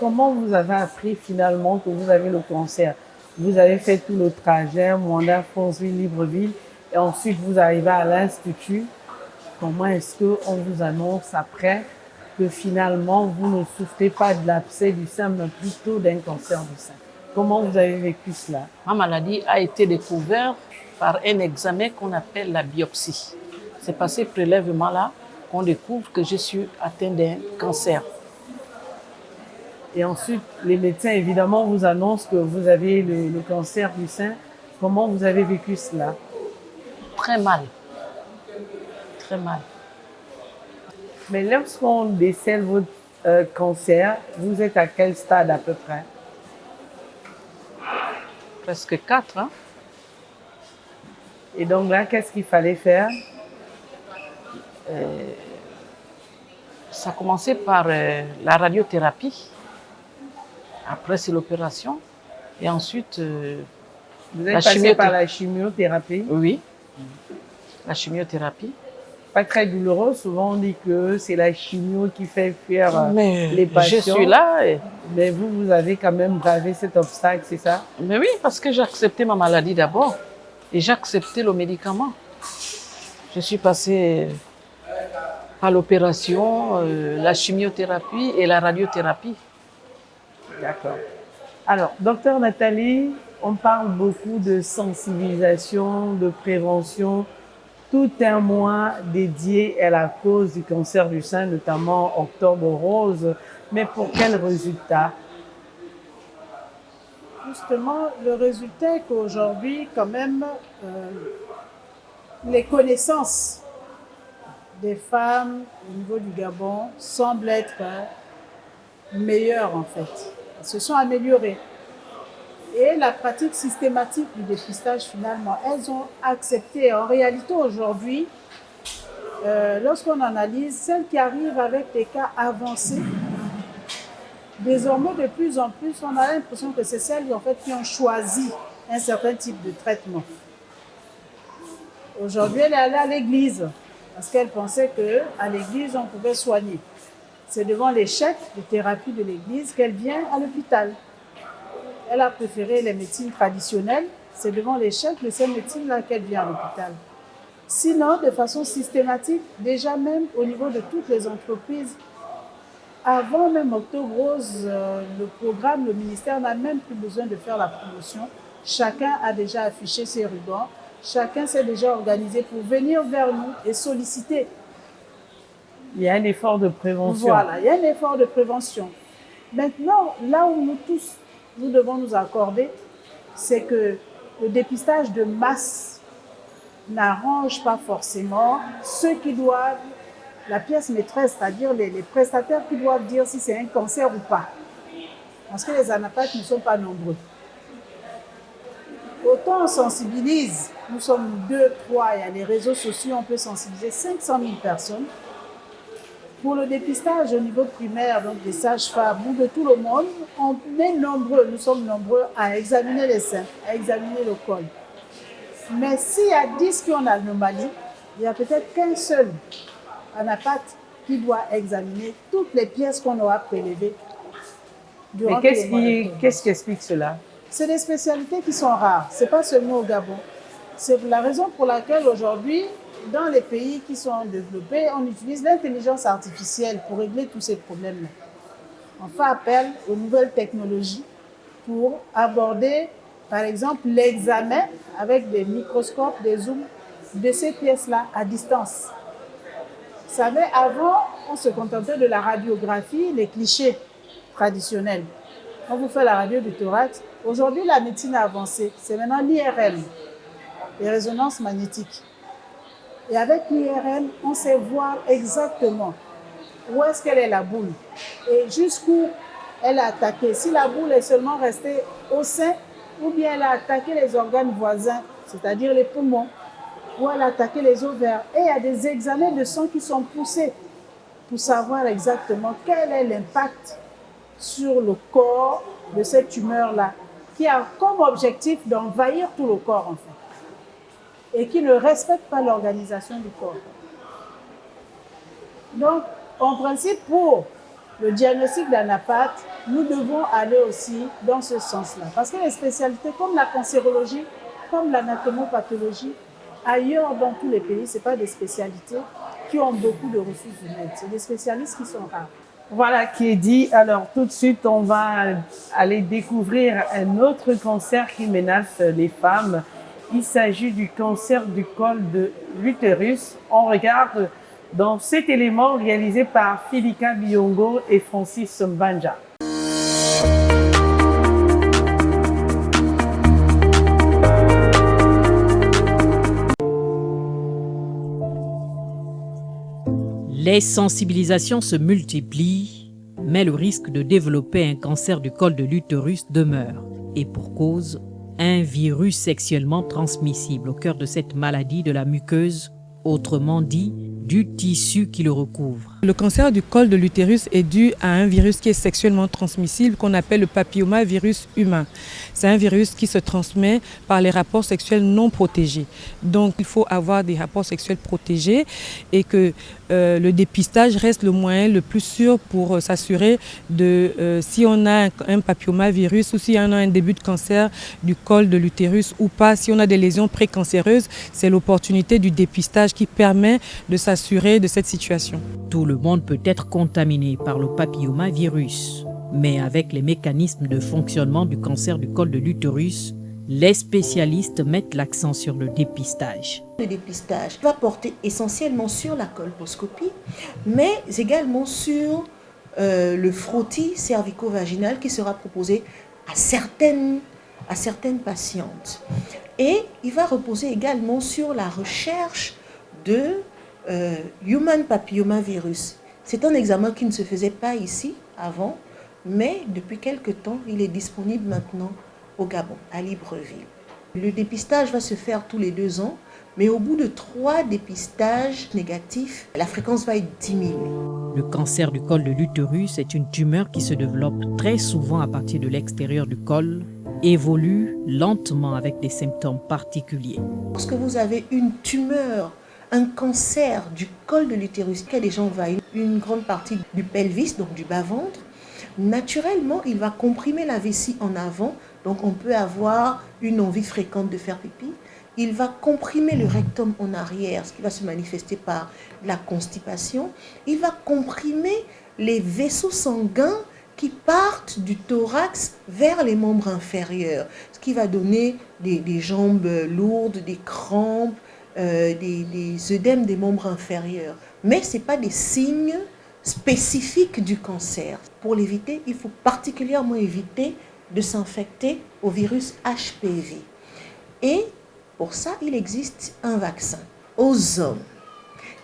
comment vous avez appris finalement que vous avez le cancer. Vous avez fait tout le trajet, Mwanda, Franceville, Libreville, et ensuite vous arrivez à l'Institut. Comment est-ce qu'on vous annonce après que finalement vous ne souffrez pas de l'abcès du sein, mais plutôt d'un cancer du sein? Comment vous avez vécu cela? Ma maladie a été découverte par un examen qu'on appelle la biopsie. C'est par ces prélèvements-là qu'on découvre que je suis atteinte d'un cancer. Et ensuite, les médecins, évidemment, vous annoncent que vous avez le cancer du sein. Comment vous avez vécu cela? Très mal. Très mal. Mais lorsqu'on décèle votre cancer, vous êtes à quel stade à peu près? Presque 4 ans. Et donc là, qu'est-ce qu'il fallait faire? Ça a commencé par la radiothérapie. Après, c'est l'opération. Et ensuite, vous êtes passé par la chimiothérapie? Oui, la chimiothérapie. Pas très douloureux. Souvent, on dit que c'est la chimio qui fait fuir les patients. Je suis là. Mais vous avez quand même bravé cet obstacle, c'est ça? Mais oui, parce que j'ai accepté ma maladie d'abord. Et j'ai accepté le médicament. Je suis passée par l'opération, la chimiothérapie et la radiothérapie. D'accord. Alors, docteur Nathalie, on parle beaucoup de sensibilisation, de prévention. Tout un mois dédié à la cause du cancer du sein, notamment Octobre Rose. Mais pour quel résultat? Justement, le résultat est qu'aujourd'hui, quand même, les connaissances des femmes au niveau du Gabon semblent être meilleures en fait. Elles se sont améliorées. Et la pratique systématique du dépistage, finalement, elles ont accepté. En réalité, aujourd'hui, lorsqu'on analyse, celles qui arrivent avec des cas avancés, désormais, de plus en plus, on a l'impression que c'est celles en fait, qui ont choisi un certain type de traitement. Aujourd'hui, elle est allée à l'église parce qu'elle pensait qu'à l'église, on pouvait soigner. C'est devant l'échec de thérapie de l'église qu'elle vient à l'hôpital. Elle a préféré les médecines traditionnelles. C'est devant l'échec de ces médecines-là qu'elle vient à l'hôpital. Sinon, de façon systématique, déjà même au niveau de toutes les entreprises, avant même Octobre Rose, le programme, le ministère n'a même plus besoin de faire la promotion. Chacun a déjà affiché ses rubans. Chacun s'est déjà organisé pour venir vers nous et solliciter. Il y a un effort de prévention. Voilà, il y a un effort de prévention. Maintenant, là où nous tous, nous devons nous accorder, c'est que le dépistage de masse n'arrange pas forcément ceux qui doivent, la pièce maîtresse, c'est-à-dire les prestataires qui doivent dire si c'est un cancer ou pas. Parce que les anapathes ne sont pas nombreux. Autant on sensibilise, nous sommes 2, 3, il y a les réseaux sociaux, on peut sensibiliser 500 000 personnes. Pour le dépistage au niveau primaire, donc des sages-femmes ou de tout le monde, on est nombreux, nous sommes nombreux à examiner les seins, à examiner le col. Mais s'il y a 10 qui ont l'anomalie, il n'y a peut-être qu'un seul anapathe qui doit examiner toutes les pièces qu'on aura prélevées. Mais qu'est-ce qui explique cela? C'est des spécialités qui sont rares, ce n'est pas seulement au Gabon. C'est la raison pour laquelle aujourd'hui, dans les pays qui sont développés, on utilise l'intelligence artificielle pour régler tous ces problèmes-là. On fait appel aux nouvelles technologies pour aborder, par exemple, l'examen avec des microscopes, des zooms de ces pièces-là à distance. Vous savez, avant, on se contentait de la radiographie, les clichés traditionnels. On vous fait la radio du thorax. Aujourd'hui, la médecine a avancé. C'est maintenant l'IRM, les résonances magnétiques. Et avec l'IRM, on sait voir exactement où est-ce qu'elle est la boule et jusqu'où elle a attaqué. Si la boule est seulement restée au sein, ou bien elle a attaqué les organes voisins, c'est-à-dire les poumons, ou elle a attaqué les ovaires. Et il y a des examens de sang qui sont poussés pour savoir exactement quel est l'impact sur le corps de cette tumeur-là, qui a comme objectif d'envahir tout le corps en fait, et qui ne respecte pas l'organisation du corps. Donc, en principe, pour le diagnostic d'anapathe, nous devons aller aussi dans ce sens-là. Parce que les spécialités comme la cancérologie, comme l'anatomopathologie, ailleurs dans tous les pays, ce n'est pas des spécialités qui ont beaucoup de ressources humaines. C'est des spécialistes qui sont rares. Voilà qui est dit. Alors tout de suite, on va aller découvrir un autre cancer qui menace les femmes. Il s'agit du cancer du col de l'utérus. On regarde dans cet élément réalisé par Philika Biongo et Francis Mbanja. Les sensibilisations se multiplient, mais le risque de développer un cancer du col de l'utérus demeure. Et pour cause, un virus sexuellement transmissible au cœur de cette maladie de la muqueuse, autrement dit, du tissu qui le recouvre. Le cancer du col de l'utérus est dû à un virus qui est sexuellement transmissible qu'on appelle le papillomavirus humain. C'est un virus qui se transmet par les rapports sexuels non protégés. Donc il faut avoir des rapports sexuels protégés et que le dépistage reste le moyen le plus sûr pour s'assurer de si on a un papillomavirus ou si on a un début de cancer du col de l'utérus ou pas. Si on a des lésions précancéreuses, c'est l'opportunité du dépistage qui permet de s'assurer de cette situation. Tout le monde peut être contaminé par le papillomavirus, mais avec les mécanismes de fonctionnement du cancer du col de l'utérus, les spécialistes mettent l'accent sur le dépistage. Le dépistage va porter essentiellement sur la colposcopie, mais également sur le frottis cervico-vaginal qui sera proposé à certaines patientes. Et il va reposer également sur la recherche de Human Papillomavirus. C'est un examen qui ne se faisait pas ici avant, mais depuis quelque temps, il est disponible maintenant au Gabon, à Libreville. Le dépistage va se faire tous les 2 ans, Mais au bout de 3 dépistages négatifs, la fréquence va être diminuée. Le cancer du col de l'utérus est une tumeur qui se développe très souvent à partir de l'extérieur du col, évolue lentement avec des symptômes particuliers. Lorsque vous avez une tumeur, un cancer du col de l'utérus qui a déjà envahi une grande partie du pelvis, donc du bas-ventre, naturellement, il va comprimer la vessie en avant, donc on peut avoir une envie fréquente de faire pipi. Il va comprimer le rectum en arrière, ce qui va se manifester par la constipation. Il va comprimer les vaisseaux sanguins qui partent du thorax vers les membres inférieurs, ce qui va donner des jambes lourdes, des crampes, des œdèmes des membres inférieurs. Mais ce n'est pas des signes spécifiques du cancer. Pour l'éviter, il faut particulièrement éviter de s'infecter au virus HPV. Et pour ça, il existe un vaccin aux hommes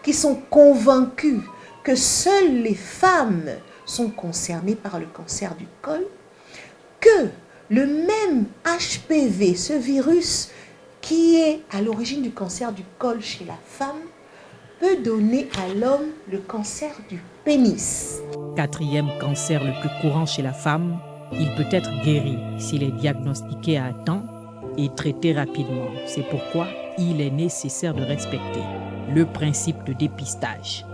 qui sont convaincus que seules les femmes sont concernées par le cancer du col, que le même HPV, ce virus qui est à l'origine du cancer du col chez la femme, peut donner à l'homme le cancer du pénis. 4e cancer le plus courant chez la femme, il peut être guéri s'il est diagnostiqué à temps et traité rapidement. C'est pourquoi il est nécessaire de respecter le principe de dépistage.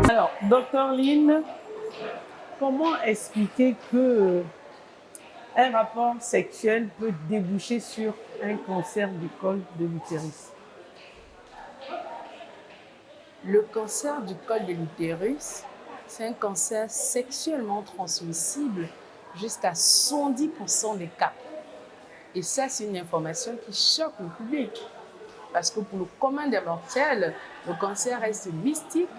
Alors, Dr Lynn, comment expliquer que un rapport sexuel peut déboucher sur un cancer du col de l'utérus? Le cancer du col de l'utérus, c'est un cancer sexuellement transmissible jusqu'à 110% des cas. Et ça, c'est une information qui choque le public. Parce que pour le commun des mortels, le cancer reste mystique,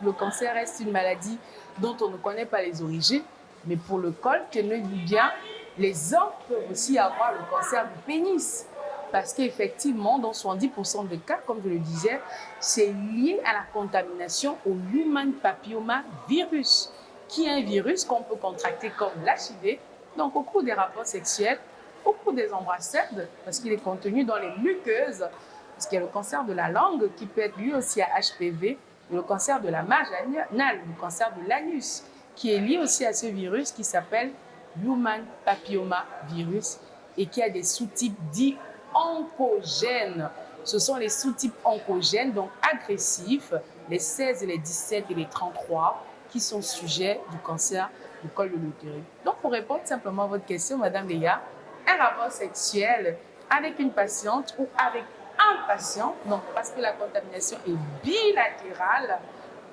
le cancer reste une maladie dont on ne connaît pas les origines. Mais pour le col, tenez-vous bien, les hommes peuvent aussi avoir le cancer du pénis. Parce qu'effectivement, dans 70% des cas, comme je le disais, c'est lié à la contamination au Human Papilloma Virus, qui est un virus qu'on peut contracter comme l'HIV, donc au cours des rapports sexuels, au cours des embrassades, parce qu'il est contenu dans les muqueuses, parce qu'il y a le cancer de la langue qui peut être lié aussi à HPV, le cancer de la marge anale, le cancer de l'anus, qui est lié aussi à ce virus qui s'appelle Human Papilloma Virus et qui a des sous-types dits oncogènes. Ce sont les sous-types oncogènes, donc agressifs, les 16, les 17 et les 33, qui sont sujets du cancer du col de l'utérus. Donc, pour répondre simplement à votre question, Madame Léa, un rapport sexuel avec une patiente ou avec un patient, donc parce que la contamination est bilatérale,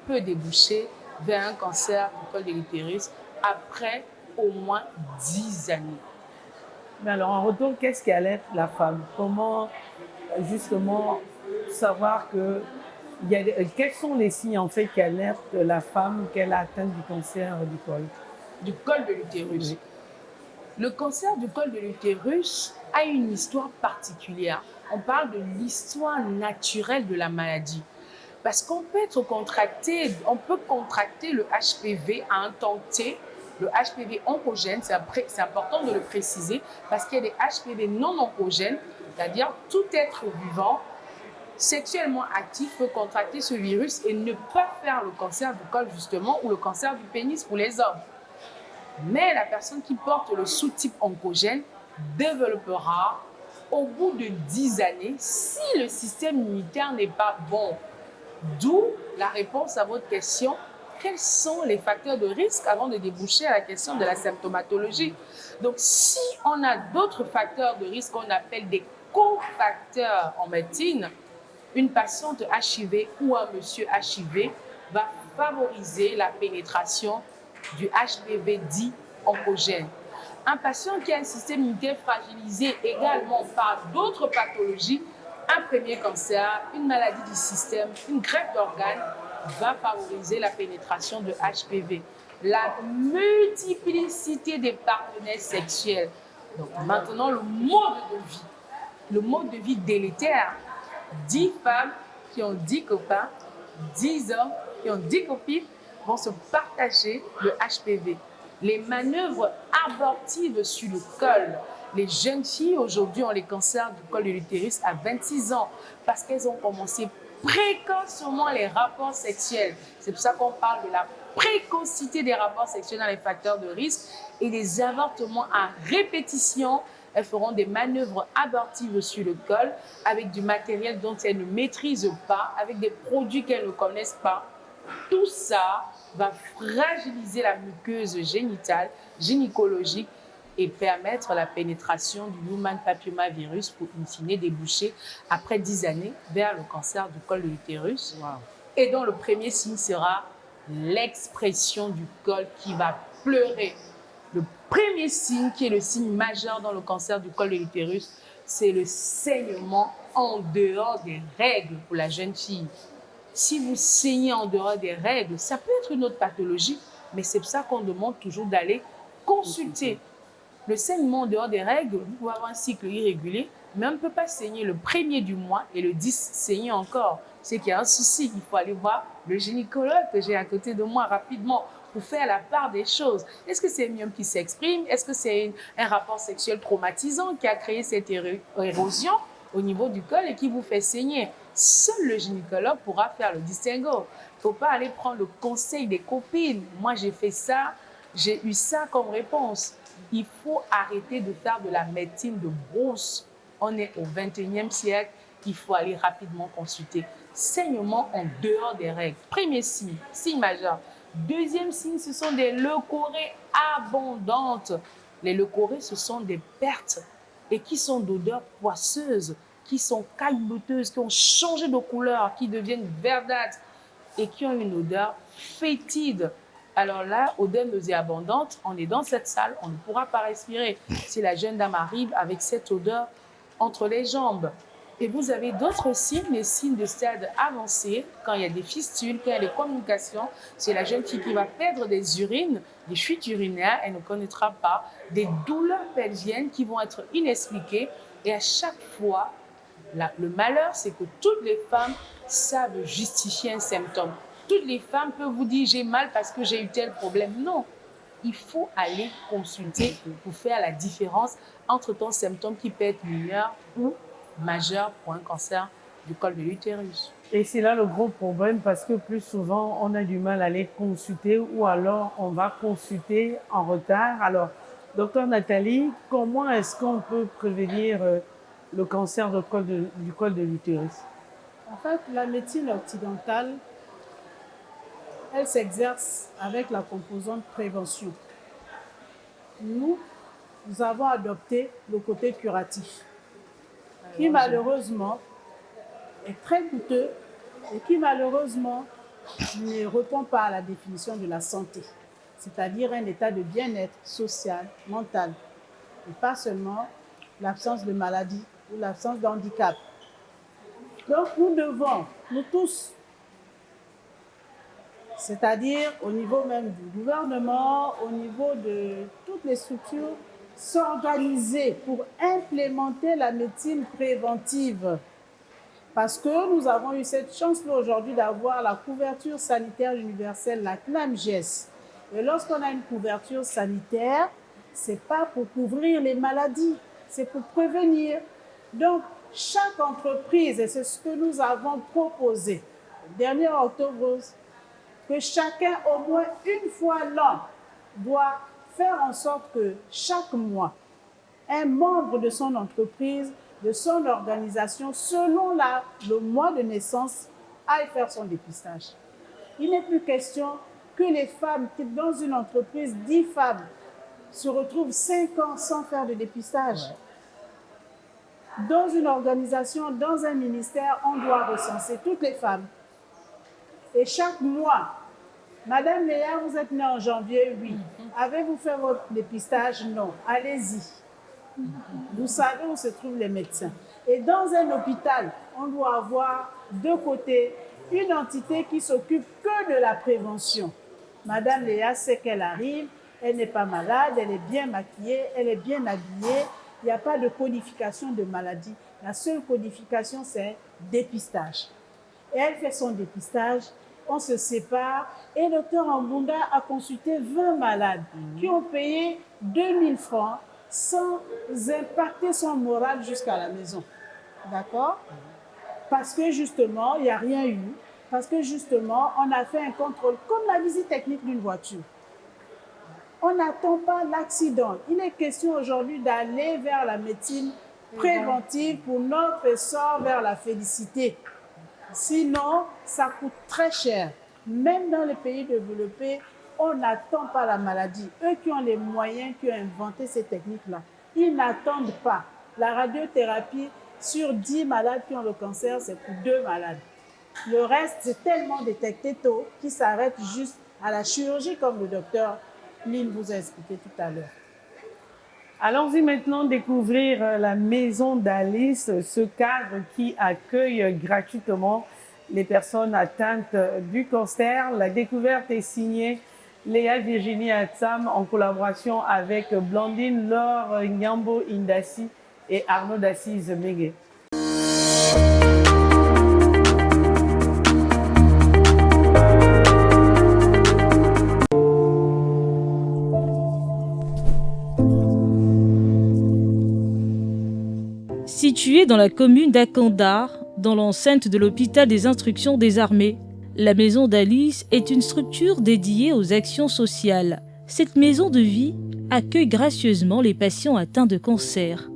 peut déboucher vers un cancer du col de l'utérus après au moins 10 années. Mais alors, en retour, qu'est-ce qui alerte la femme? Comment, justement, savoir quels sont les signes, en fait, qui alertent la femme qu'elle a atteint du cancer du col? Du col de l'utérus. Oui. Le cancer du col de l'utérus a une histoire particulière. On parle de l'histoire naturelle de la maladie. Parce qu'on peut contracter le HPV à un temps T. Le HPV oncogène, c'est important de le préciser parce qu'il y a des HPV non oncogènes, c'est-à-dire tout être vivant sexuellement actif peut contracter ce virus et ne pas faire le cancer du col justement ou le cancer du pénis pour les hommes. Mais la personne qui porte le sous-type oncogène développera au bout de 10 années si le système immunitaire n'est pas bon. D'où la réponse à votre question. Quels sont les facteurs de risque avant de déboucher à la question de la symptomatologie? Donc, si on a d'autres facteurs de risque qu'on appelle des cofacteurs en médecine, une patiente HIV ou un monsieur HIV va favoriser la pénétration du HPV dit oncogène. Un patient qui a un système immunitaire fragilisé également par d'autres pathologies, un premier cancer, une maladie du système, une greffe d'organes, va favoriser la pénétration de HPV. La multiplicité des partenaires sexuels. Donc maintenant, le mode de vie délétère. 10 femmes qui ont 10 copains, 10 hommes qui ont 10 copines, vont se partager le HPV. Les manœuvres abortives sur le col. Les jeunes filles aujourd'hui ont les cancers du col de l'utérus à 26 ans parce qu'elles ont commencé précocement les rapports sexuels. C'est pour ça qu'on parle de la précocité des rapports sexuels dans les facteurs de risque et des avortements à répétition. Elles feront des manœuvres abortives sur le col avec du matériel dont elles ne maîtrisent pas, avec des produits qu'elles ne connaissent pas. Tout ça va fragiliser la muqueuse génitale, gynécologique et permettre la pénétration du human papillomavirus pour in fine déboucher après 10 années vers le cancer du col de l'utérus. Wow. Et dont le premier signe sera l'expression du col qui va pleurer. Le premier signe, qui est le signe majeur dans le cancer du col de l'utérus, c'est le saignement en dehors des règles pour la jeune fille. Si vous saignez en dehors des règles, ça peut être une autre pathologie, mais c'est pour ça qu'on demande toujours d'aller consulter. Le saignement en dehors des règles, vous pouvez avoir un cycle irrégulier, mais on ne peut pas saigner le 1er du mois et le 10 saigner encore. C'est qu'il y a un souci, il faut aller voir le gynécologue que j'ai à côté de moi rapidement pour faire la part des choses. Est-ce que c'est un myome qui s'exprime? Est-ce que c'est un rapport sexuel traumatisant qui a créé cette érosion au niveau du col et qui vous fait saigner? Seul le gynécologue pourra faire le distinguo. Il ne faut pas aller prendre le conseil des copines. Moi, j'ai fait ça, j'ai eu ça comme réponse. Il faut arrêter de faire de la médecine de brousse. On est au 21e siècle, il faut aller rapidement consulter. Saignement en dehors des règles. Premier signe, signe majeur. Deuxième signe, ce sont des leucorrhées abondantes. Les leucorrhées, ce sont des pertes et qui sont d'odeur poisseuse, qui sont caillebouteuses, qui ont changé de couleur, qui deviennent verdâtres et qui ont une odeur fétide. Alors là, odeur nauséabondante, on est dans cette salle, on ne pourra pas respirer. Si la jeune dame arrive avec cette odeur entre les jambes. Et vous avez d'autres signes, les signes de stade avancé, quand il y a des fistules, quand il y a des communications. C'est la jeune fille qui va perdre des urines, des fuites urinaires, elle ne connaîtra pas, des douleurs pelviennes qui vont être inexpliquées. Et à chaque fois, le malheur, c'est que toutes les femmes savent justifier un symptôme. Toutes les femmes peuvent vous dire « j'ai mal parce que j'ai eu tel problème ». Non, il faut aller consulter pour faire la différence entre ton symptôme qui peut être mineur ou majeur pour un cancer du col de l'utérus. Et c'est là le gros problème parce que plus souvent, on a du mal à aller consulter ou alors on va consulter en retard. Alors, docteur Nathalie, comment est-ce qu'on peut prévenir le cancer du col de l'utérus? En fait, la médecine occidentale, elle s'exerce avec la composante prévention. Nous avons adopté le côté curatif, qui malheureusement est très coûteux et qui malheureusement ne répond pas à la définition de la santé, c'est-à-dire un état de bien-être social, mental, et pas seulement l'absence de maladie ou l'absence de handicap. Donc nous devons, nous tous, c'est-à-dire au niveau même du gouvernement, au niveau de toutes les structures, s'organiser pour implémenter la médecine préventive. Parce que nous avons eu cette chance-là aujourd'hui d'avoir la couverture sanitaire universelle, la CNAMGS. Et lorsqu'on a une couverture sanitaire, ce n'est pas pour couvrir les maladies, c'est pour prévenir. Donc, chaque entreprise, et c'est ce que nous avons proposé, le dernier octobre, que chacun, au moins une fois l'an, doit faire en sorte que chaque mois, un membre de son entreprise, de son organisation, selon le mois de naissance, aille faire son dépistage. Il n'est plus question que les femmes, dans une entreprise, 10 femmes, se retrouvent 5 ans sans faire de dépistage. Dans une organisation, dans un ministère, on doit recenser toutes les femmes. Et chaque mois, Madame Léa, vous êtes née en janvier, oui. Avez-vous fait votre dépistage? Non. Allez-y. Vous savez où se trouvent les médecins. Et dans un hôpital, on doit avoir de côté une entité qui s'occupe que de la prévention. Madame Léa sait qu'elle arrive, elle n'est pas malade, elle est bien maquillée, elle est bien habillée. Il n'y a pas de codification de maladie. La seule codification, c'est dépistage. Et elle fait son dépistage on se sépare. Et le docteur Ambunda a consulté 20 malades qui ont payé 2000 francs sans impacter son moral jusqu'à la maison. D'accord? Parce que justement, il n'y a rien eu. Parce que justement, on a fait un contrôle comme la visite technique d'une voiture. On n'attend pas l'accident. Il est question aujourd'hui d'aller vers la médecine préventive pour notre essor vers la félicité. Sinon, ça coûte très cher. Même dans les pays développés, on n'attend pas la maladie. Eux qui ont les moyens, qui ont inventé ces techniques-là, ils n'attendent pas. La radiothérapie, sur 10 malades qui ont le cancer, c'est pour 2 malades. Le reste, c'est tellement détecté tôt qu'ils s'arrêtent juste à la chirurgie, comme le docteur Lynn vous a expliqué tout à l'heure. Allons-y maintenant découvrir la maison d'Alice, ce cadre qui accueille gratuitement les personnes atteintes du cancer. La découverte est signée Léa Virginie Atsam en collaboration avec Blandine Laure Nyambo Indassi et Arnaud Dassise Mégué. Située dans la commune d'Akandar, dans l'enceinte de l'hôpital des instructions des armées, la maison d'Alice est une structure dédiée aux actions sociales. Cette maison de vie accueille gracieusement les patients atteints de cancer.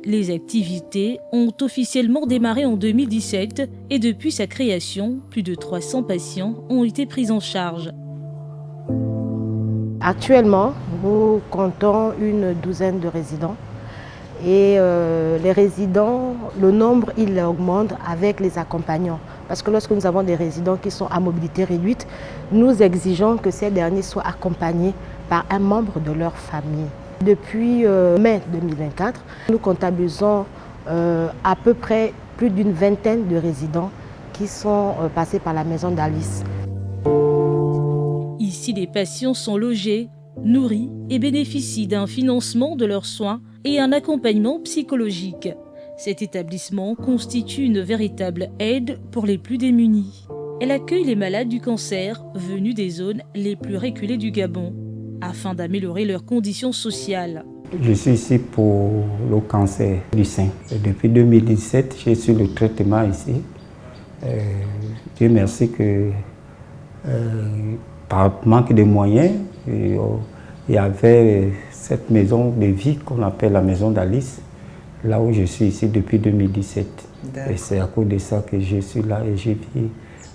Les activités ont officiellement démarré en 2017 et depuis sa création, plus de 300 patients ont été pris en charge. Actuellement, nous comptons une douzaine de résidents. Et les résidents, le nombre, il augmente avec les accompagnants. Parce que lorsque nous avons des résidents qui sont à mobilité réduite, nous exigeons que ces derniers soient accompagnés par un membre de leur famille. Depuis mai 2024, nous comptabilisons à peu près plus d'une vingtaine de résidents qui sont passés par la maison d'Alice. Ici, les patients sont logés, nourris et bénéficient d'un financement de leurs soins et un accompagnement psychologique. Cet établissement constitue une véritable aide pour les plus démunis. Elle accueille les malades du cancer venus des zones les plus reculées du Gabon, afin d'améliorer leurs conditions sociales. Je suis ici pour le cancer du sein. Et depuis 2017, j'ai su le traitement ici. Dieu merci que par manque de moyens, il y avait cette maison de vie qu'on appelle la maison d'Alice, là où je suis ici depuis 2017. Et c'est à cause de ça que je suis là et j'ai vu,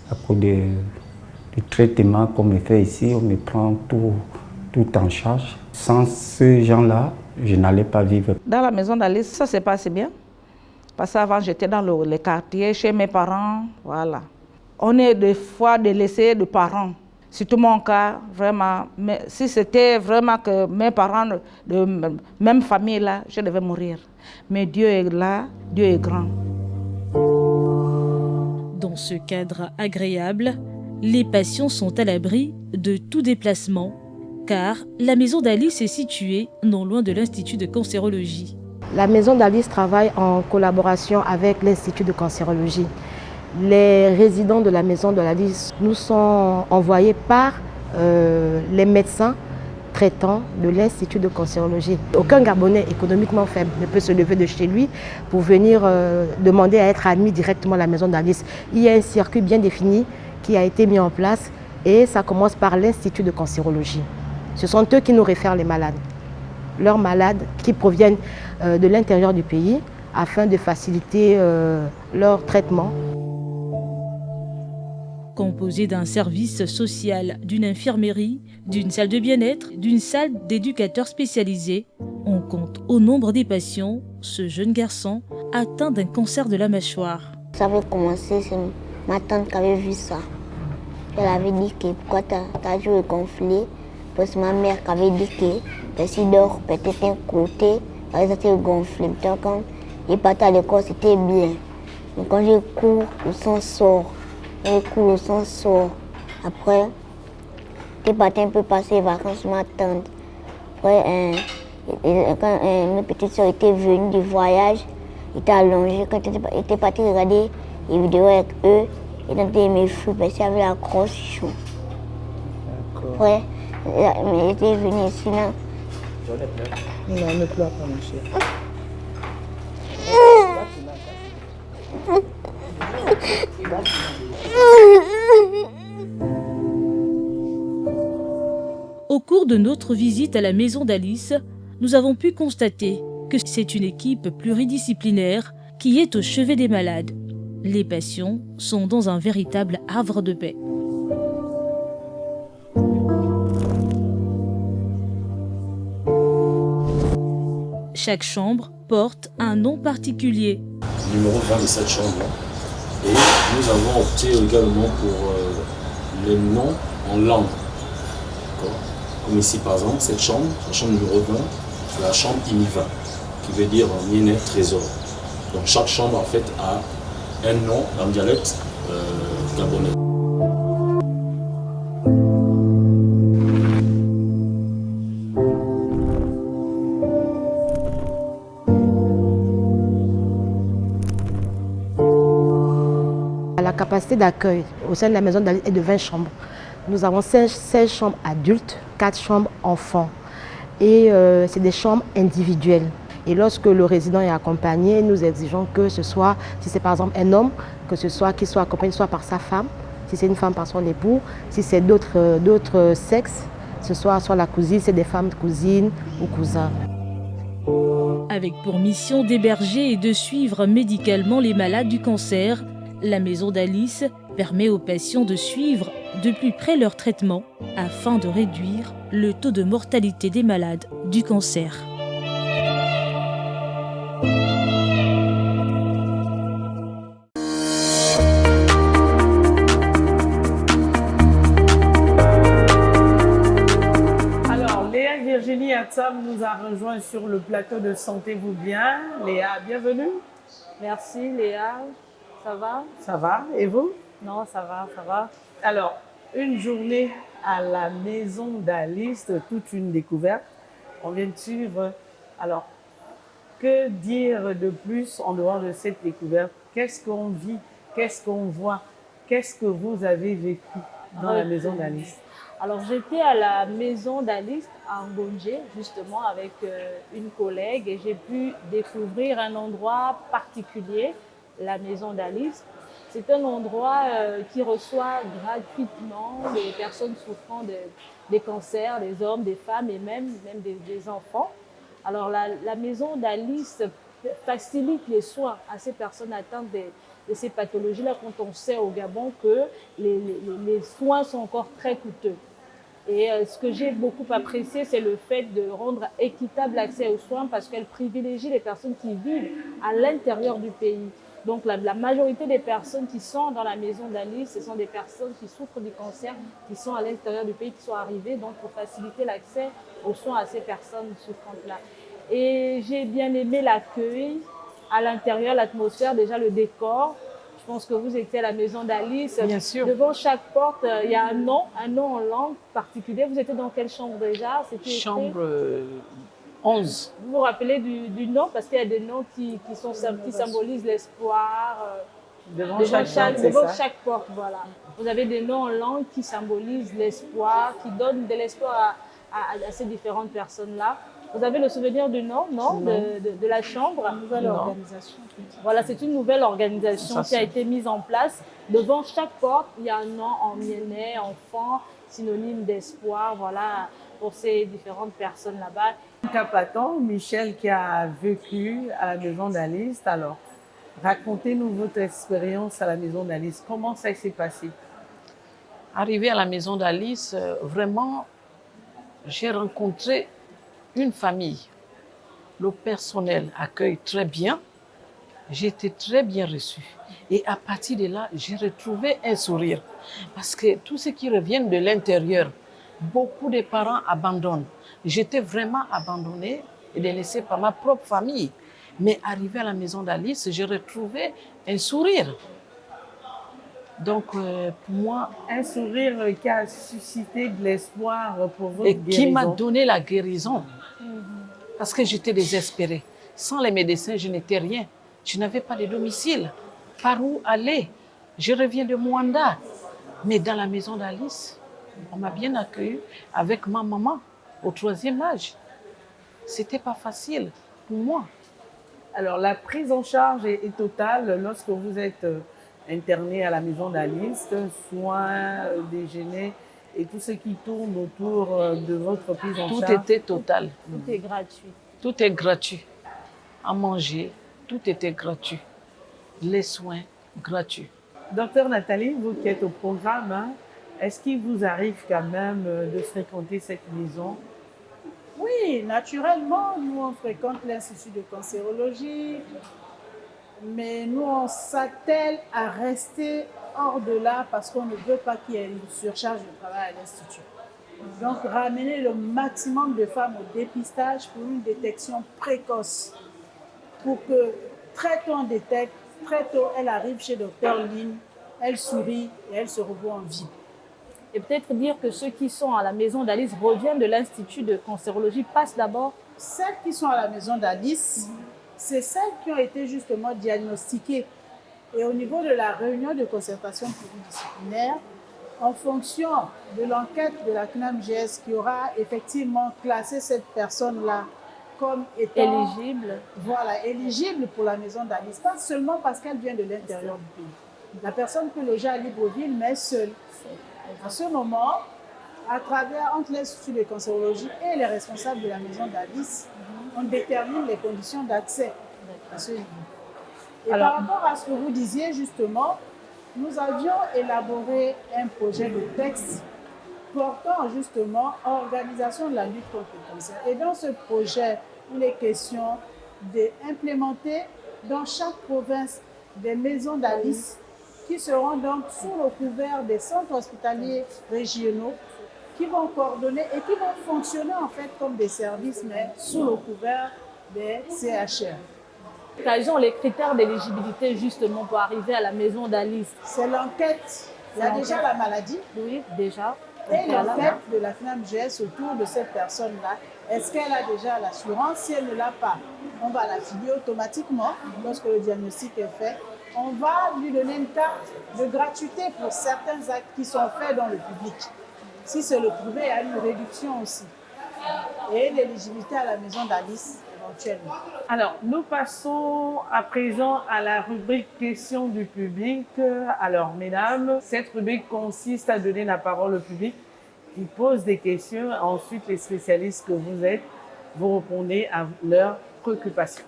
à cause du traitement qu'on me fait ici, on me prend tout en charge. Sans ces gens-là, je n'allais pas vivre. Dans la maison d'Alice, ça se passe bien. Parce qu'avant, j'étais dans le quartier, chez mes parents, voilà. On est des fois délaissés de parents. Surtout mon cas, vraiment, mais si c'était vraiment que mes parents de même famille là, je devais mourir. Mais Dieu est là, Dieu est grand. Dans ce cadre agréable, les patients sont à l'abri de tout déplacement, car la maison d'Alice est située non loin de l'Institut de cancérologie. La maison d'Alice travaille en collaboration avec l'Institut de cancérologie. Les résidents de la maison de l'Alice nous sont envoyés par les médecins traitants de l'Institut de cancérologie. Aucun Gabonais économiquement faible ne peut se lever de chez lui pour venir demander à être admis directement à la maison d'Alice. Il y a un circuit bien défini qui a été mis en place et ça commence par l'Institut de cancérologie. Ce sont eux qui nous réfèrent les malades, leurs malades qui proviennent de l'intérieur du pays afin de faciliter leur traitement. Composé d'un service social, d'une infirmerie, d'une salle de bien-être, d'une salle d'éducateurs spécialisés, on compte au nombre des patients ce jeune garçon atteint d'un cancer de la mâchoire. Ça avait commencé, c'est ma tante qui avait vu ça. Elle avait dit que pourquoi t'as joué gonflé, parce que ma mère qui avait dit que s'il dort peut-être un côté, ça était gonflé. Quand il partait à l'école, c'était bien. Mais quand je cours, le sang sort. Le sang sort. Après, j'étais parti un peu passer les vacances sur ma tante. Après, quand mes petites soeurs étaient venues du voyage, ils étaient allongés. Quand j'étais parti regarder les vidéos avec eux, Et tenté mes fruits parce qu'il y avait la grosse chou. Ouais, mais j'étais venue ici là. Non, ne pleure pas, mon cher. Au cours de notre visite à la maison d'Alice, nous avons pu constater que c'est une équipe pluridisciplinaire qui est au chevet des malades. Les patients sont dans un véritable havre de paix. Chaque chambre porte un nom particulier. Numéro 20 de cette chambre. Et nous avons opté également pour les noms en langue. Comme ici par exemple, cette chambre, la chambre numéro 20, c'est la chambre Imiva, qui veut dire Miene trésor. Donc chaque chambre en fait a un nom dans le dialecte gabonais. La capacité d'accueil au sein de la maison d'Alice est de 20 chambres. Nous avons 16 chambres adultes, 4 chambres enfants. Et c'est des chambres individuelles. Et lorsque le résident est accompagné, nous exigeons que ce soit, si c'est par exemple un homme, que ce soit qu'il soit accompagné soit par sa femme, si c'est une femme par son époux, si c'est d'autres sexes, ce soit la cousine, c'est des femmes cousines ou cousins. Avec pour mission d'héberger et de suivre médicalement les malades du cancer, la maison d'Alice permet aux patients de suivre de plus près leur traitement afin de réduire le taux de mortalité des malades du cancer. Alors, Léa Virginie Atsam nous a rejoint sur le plateau de Sentez-vous bien. Léa, bienvenue. Merci Léa, ça va? Ça va, et vous? Non, ça va, ça va. Alors, une journée à la maison d'Alice, toute une découverte. On vient de suivre. Alors, que dire de plus en dehors de cette découverte? Qu'est-ce qu'on vit? Qu'est-ce qu'on voit? Qu'est-ce que vous avez vécu dans la maison d'Alice? Alors, j'étais à la maison d'Alice à Ngonje, justement, avec une collègue, et j'ai pu découvrir un endroit particulier, la maison d'Alice. C'est un endroit qui reçoit gratuitement les personnes souffrant des cancers, des hommes, des femmes et même des enfants. Alors la maison d'Alice facilite les soins à ces personnes atteintes de ces pathologies-là quand on sait au Gabon que les soins sont encore très coûteux. Et ce que j'ai beaucoup apprécié, c'est le fait de rendre équitable l'accès aux soins parce qu'elle privilégie les personnes qui vivent à l'intérieur du pays. Donc la majorité des personnes qui sont dans la maison d'Alice, ce sont des personnes qui souffrent du cancer, qui sont à l'intérieur du pays, qui sont arrivées, donc pour faciliter l'accès aux soins à ces personnes souffrantes-là. Et j'ai bien aimé l'accueil à l'intérieur, l'atmosphère, déjà le décor. Je pense que vous étiez à la maison d'Alice. Bien sûr. Devant chaque porte, il y a un nom en langue particulière. Vous étiez dans quelle chambre déjà? Chambre 11. Vous vous rappelez du nom? Parce qu'il y a des noms qui symbolisent l'espoir. Devant chaque porte, voilà. Vous avez des noms en langue qui symbolisent l'espoir, qui donnent de l'espoir à ces différentes personnes-là. Vous avez le souvenir du nom, non, de la chambre? Une nouvelle organisation. Voilà, c'est une nouvelle organisation qui a été mise en place. Devant chaque porte, il y a un nom en mienais, enfant, synonyme d'espoir, voilà, pour ces différentes personnes là-bas. Capaton, Michel qui a vécu à la maison d'Alice. Alors, racontez-nous votre expérience à la maison d'Alice. Comment ça s'est passé? Arrivé à la maison d'Alice, vraiment, j'ai rencontré une famille. Le personnel accueille très bien. J'ai été très bien reçue. Et à partir de là, j'ai retrouvé un sourire. Parce que tous ceux qui reviennent de l'intérieur, beaucoup de parents abandonnent. J'étais vraiment abandonnée et délaissée par ma propre famille. Mais arrivé à la maison d'Alice, j'ai retrouvé un sourire. Donc, pour moi... Un sourire qui a suscité de l'espoir pour votre guérison. Et qui m'a donné la guérison. Parce que j'étais désespérée. Sans les médecins, je n'étais rien. Je n'avais pas de domicile. Par où aller? Je reviens de Mwanda, mais dans la maison d'Alice, on m'a bien accueilli avec ma maman au 3e âge. C'était pas facile pour moi. Alors, la prise en charge est totale lorsque vous êtes interné à la maison d'Alice, soins, déjeuner et tout ce qui tourne autour de votre prise en charge. Tout était total. Tout est gratuit. Tout est gratuit. À manger, tout était gratuit. Les soins, gratuits. Docteur Nathalie, vous qui êtes au programme, hein, est-ce qu'il vous arrive quand même de fréquenter cette maison? Oui, naturellement, nous on fréquente l'Institut de cancérologie, mais nous on s'attelle à rester hors de là parce qu'on ne veut pas qu'il y ait une surcharge de travail à l'Institut. Donc ramener le maximum de femmes au dépistage pour une détection précoce, pour que très tôt on détecte, très tôt elle arrive chez Dr Lin, elle sourit et elle se revoit en vie. Et peut-être dire que ceux qui sont à la maison d'Alice reviennent de l'Institut de cancérologie, passent d'abord. Celles qui sont à la maison d'Alice, c'est celles qui ont été justement diagnostiquées. Et au niveau de la réunion de concertation pluridisciplinaire, en fonction de l'enquête de la CNAMGS qui aura effectivement classé cette personne-là comme étant éligible. Voilà, éligible pour la maison d'Alice, pas seulement parce qu'elle vient de l'intérieur du pays. La personne peut loger à Libreville, mais seule. À ce moment, à travers entre l'Institut de cancérologie et les responsables de la maison d'Alice, on détermine les conditions d'accès à ce niveau. Et par rapport à ce que vous disiez justement, nous avions élaboré un projet de texte portant justement organisation de la lutte contre le cancer. Et dans ce projet, il est question d'implémenter dans chaque province des maisons d'Alice qui seront donc sous le couvert des centres hospitaliers régionaux qui vont coordonner et qui vont fonctionner en fait comme des services, mais sous le couvert des CHR. Quels sont les critères d'éligibilité justement pour arriver à la maison d'Alice? C'est l'enquête. Il y a déjà la maladie. Oui, déjà. Et l'enquête de la CNAMGS autour de cette personne-là. Est-ce qu'elle a déjà l'assurance? Si elle ne l'a pas, on va la filer automatiquement lorsque le diagnostic est fait. On va lui donner une carte de gratuité pour certains actes qui sont faits dans le public. Si c'est le privé, il y a une réduction aussi. Et l'éligibilité à la maison d'Alice, éventuellement. Alors, nous passons à présent à la rubrique questions du public. Alors, mesdames, cette rubrique consiste à donner la parole au public qui pose des questions. Ensuite, les spécialistes que vous êtes, vous répondez à leurs préoccupations.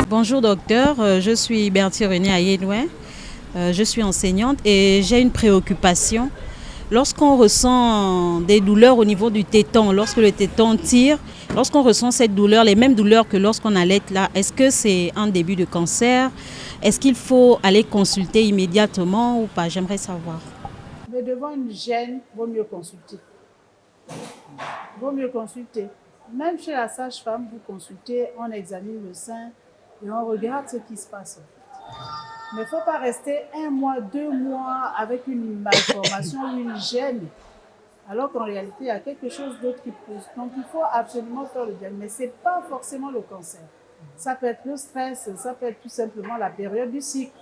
Bonjour docteur, je suis Bertie René Ayedouin, je suis enseignante et j'ai une préoccupation. Lorsqu'on ressent des douleurs au niveau du téton, lorsque le téton tire, lorsqu'on ressent cette douleur, les mêmes douleurs que lorsqu'on allait là, est-ce que c'est un début de cancer? Est-ce qu'il faut aller consulter immédiatement ou pas? J'aimerais savoir. Mais devant une gêne, il vaut mieux consulter. Vaut mieux consulter. Même chez la sage-femme, vous consultez, on examine le sein et on regarde ce qui se passe. Mais il ne faut pas rester 1 mois, 2 mois avec une malformation ou une gêne, alors qu'en réalité, il y a quelque chose d'autre qui pousse. Donc, il faut absolument faire le diagnostic. Mais ce n'est pas forcément le cancer. Ça peut être le stress, ça peut être tout simplement la période du cycle.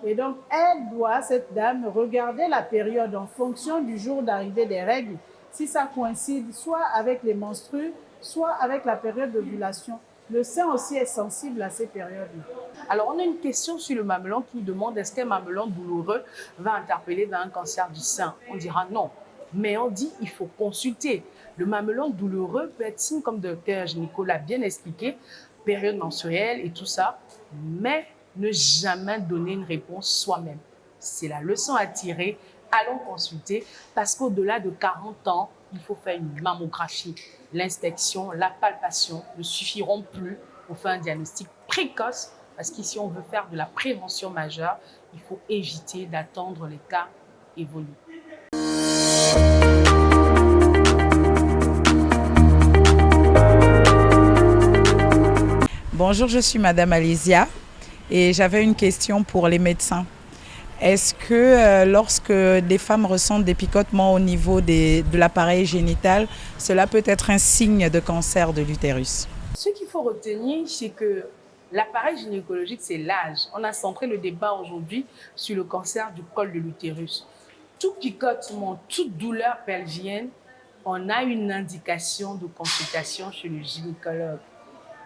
Et donc, elle doit, cette dame, regarder la période en fonction du jour d'arrivée des règles, si ça coïncide soit avec les menstrues, soit avec la période d'ovulation. Le sein aussi est sensible à ces périodes-là. Alors, on a une question sur le mamelon qui demande est-ce qu'un mamelon douloureux va interpeller dans un cancer du sein? On dira non. Mais on dit il faut consulter. Le mamelon douloureux peut être signe, comme docteur Nicolas l'a bien expliqué, période menstruelle et tout ça, mais ne jamais donner une réponse soi-même. C'est la leçon à tirer. Allons consulter parce qu'au-delà de 40 ans, il faut faire une mammographie. L'inspection, la palpation ne suffiront plus pour faire un diagnostic précoce parce qu'ici, on veut faire de la prévention majeure. Il faut éviter d'attendre les cas évoluent. Bonjour, je suis Madame Alésia et j'avais une question pour les médecins. Est-ce que lorsque des femmes ressentent des picotements au niveau de l'appareil génital, cela peut être un signe de cancer de l'utérus? Ce qu'il faut retenir, c'est que l'appareil gynécologique, c'est l'âge. On a centré le débat aujourd'hui sur le cancer du col de l'utérus. Tout picotement, toute douleur pelvienne, on a une indication de consultation chez le gynécologue.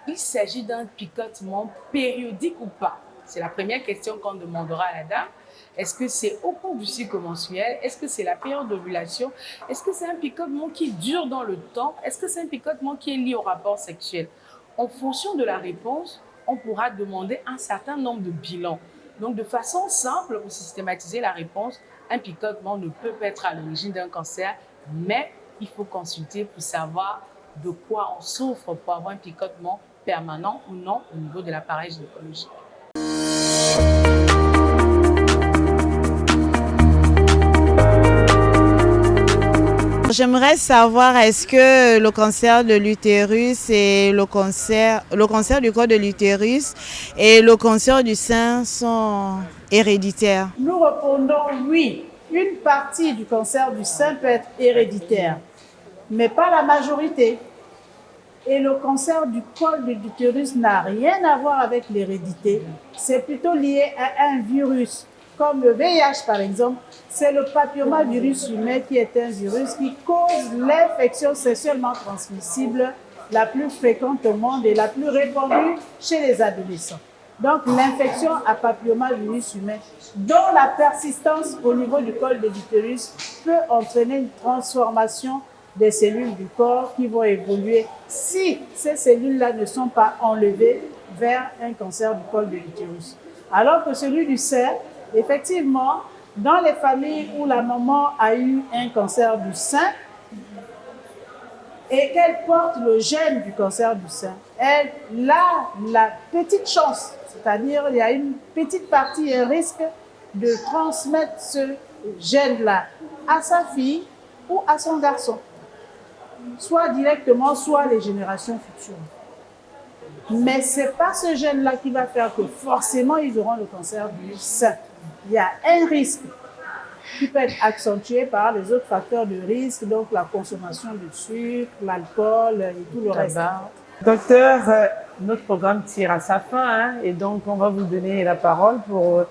Il s'agit d'un picotement périodique ou pas? C'est la première question qu'on demandera à la dame. Est-ce que c'est au cours du cycle menstruel? Est-ce que c'est la période d'ovulation? Est-ce que c'est un picotement qui dure dans le temps? Est-ce que c'est un picotement qui est lié au rapport sexuel? En fonction de la réponse, on pourra demander un certain nombre de bilans. Donc, de façon simple, pour systématiser la réponse, un picotement ne peut pas être à l'origine d'un cancer, mais il faut consulter pour savoir de quoi on souffre pour avoir un picotement permanent ou non au niveau de l'appareil gynécologique. J'aimerais savoir, est-ce que le cancer de l'utérus et le cancer du col de l'utérus et le cancer du sein sont héréditaires? Nous répondons oui. Une partie du cancer du sein peut être héréditaire, mais pas la majorité. Et le cancer du col de l'utérus n'a rien à voir avec l'hérédité. C'est plutôt lié à un virus. Comme le VIH par exemple, c'est le papillomavirus humain qui est un virus qui cause l'infection sexuellement transmissible la plus fréquente au monde et la plus répandue chez les adolescents. Donc l'infection à papillomavirus humain, dont la persistance au niveau du col de l'utérus peut entraîner une transformation des cellules du corps qui vont évoluer si ces cellules-là ne sont pas enlevées vers un cancer du col de l'utérus. Alors que celui du sein, effectivement, dans les familles où la maman a eu un cancer du sein et qu'elle porte le gène du cancer du sein, elle a la petite chance, c'est-à-dire il y a une petite partie, un risque de transmettre ce gène-là à sa fille ou à son garçon, soit directement, soit les générations futures. Mais ce n'est pas ce gène-là qui va faire que forcément ils auront le cancer du sein. Il y a un risque qui peut être accentué par les autres facteurs de risque, donc la consommation de sucre, l'alcool et tout le reste. Docteur, notre programme tire à sa fin et donc on va vous donner la parole pour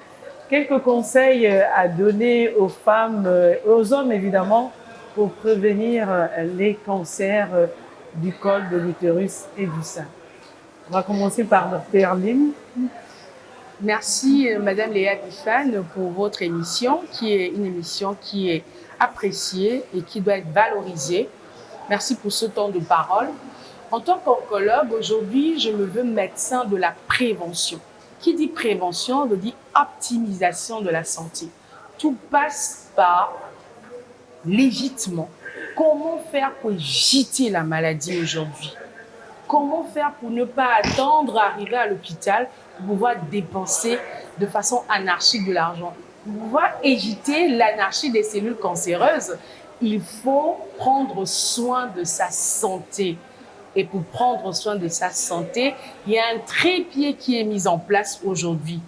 quelques conseils à donner aux femmes, aux hommes évidemment, pour prévenir les cancers du col de l'utérus et du sein. On va commencer par Dr Lim. Merci Madame Léa Bifane pour votre émission, qui est une émission qui est appréciée et qui doit être valorisée. Merci pour ce temps de parole. En tant qu'oncologue, aujourd'hui, je me veux médecin de la prévention. Qui dit prévention, veut dire optimisation de la santé. Tout passe par l'évitement. Comment faire pour éviter la maladie aujourd'hui? Comment faire pour ne pas attendre à arriver à l'hôpital pour pouvoir dépenser de façon anarchique de l'argent? Pour pouvoir éviter l'anarchie des cellules cancéreuses, il faut prendre soin de sa santé. Et pour prendre soin de sa santé, il y a un trépied qui est mis en place aujourd'hui.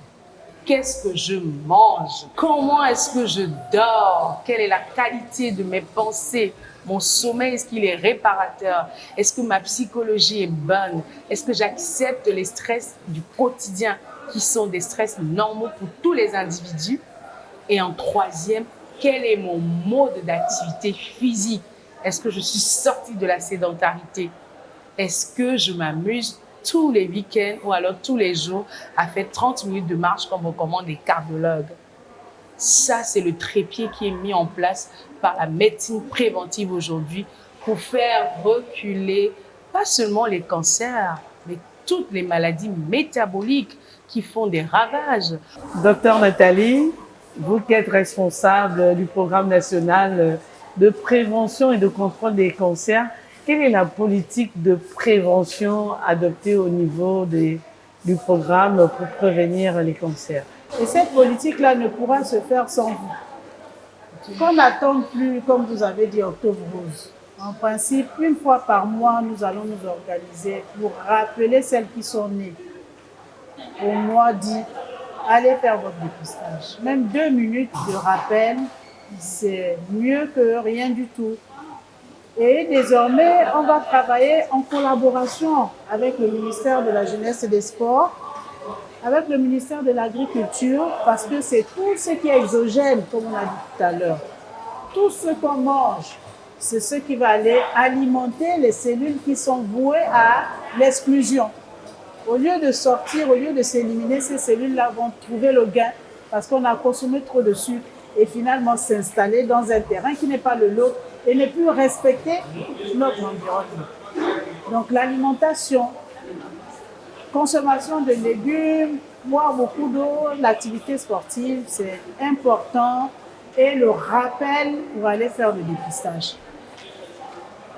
Qu'est-ce que je mange? Comment est-ce que je dors? Quelle est la qualité de mes pensées? Mon sommeil, est-ce qu'il est réparateur? Est-ce que ma psychologie est bonne? Est-ce que j'accepte les stress du quotidien qui sont des stress normaux pour tous les individus? Et en troisième, quel est mon mode d'activité physique? Est-ce que je suis sortie de la sédentarité? Est-ce que je m'amuse tous les week-ends ou alors tous les jours à faire 30 minutes de marche comme recommandent les cardiologues? Ça, c'est le trépied qui est mis en place par la médecine préventive aujourd'hui pour faire reculer pas seulement les cancers, mais toutes les maladies métaboliques qui font des ravages. Docteur Nathalie, vous qui êtes responsable du programme national de prévention et de contrôle des cancers, quelle est la politique de prévention adoptée au niveau du programme pour prévenir les cancers? Et cette politique-là ne pourra se faire sans vous. Qu'on n'attende plus, comme vous avez dit, Octobre Rose. En principe, une fois par mois, nous allons nous organiser pour rappeler celles qui sont nées au mois dit, allez faire votre dépistage. Même 2 minutes de rappel, c'est mieux que rien du tout. Et désormais, on va travailler en collaboration avec le ministère de la Jeunesse et des Sports, avec le ministère de l'Agriculture, parce que c'est tout ce qui est exogène, comme on a dit tout à l'heure. Tout ce qu'on mange, c'est ce qui va aller alimenter les cellules qui sont vouées à l'exclusion. Au lieu de sortir, au lieu de s'éliminer, ces cellules-là vont trouver le gain parce qu'on a consommé trop de sucre et finalement s'installer dans un terrain qui n'est pas le nôtre et ne plus respecter notre environnement. Donc l'alimentation, consommation de légumes, boire beaucoup d'eau, l'activité sportive, c'est important et le rappel pour aller faire le dépistage.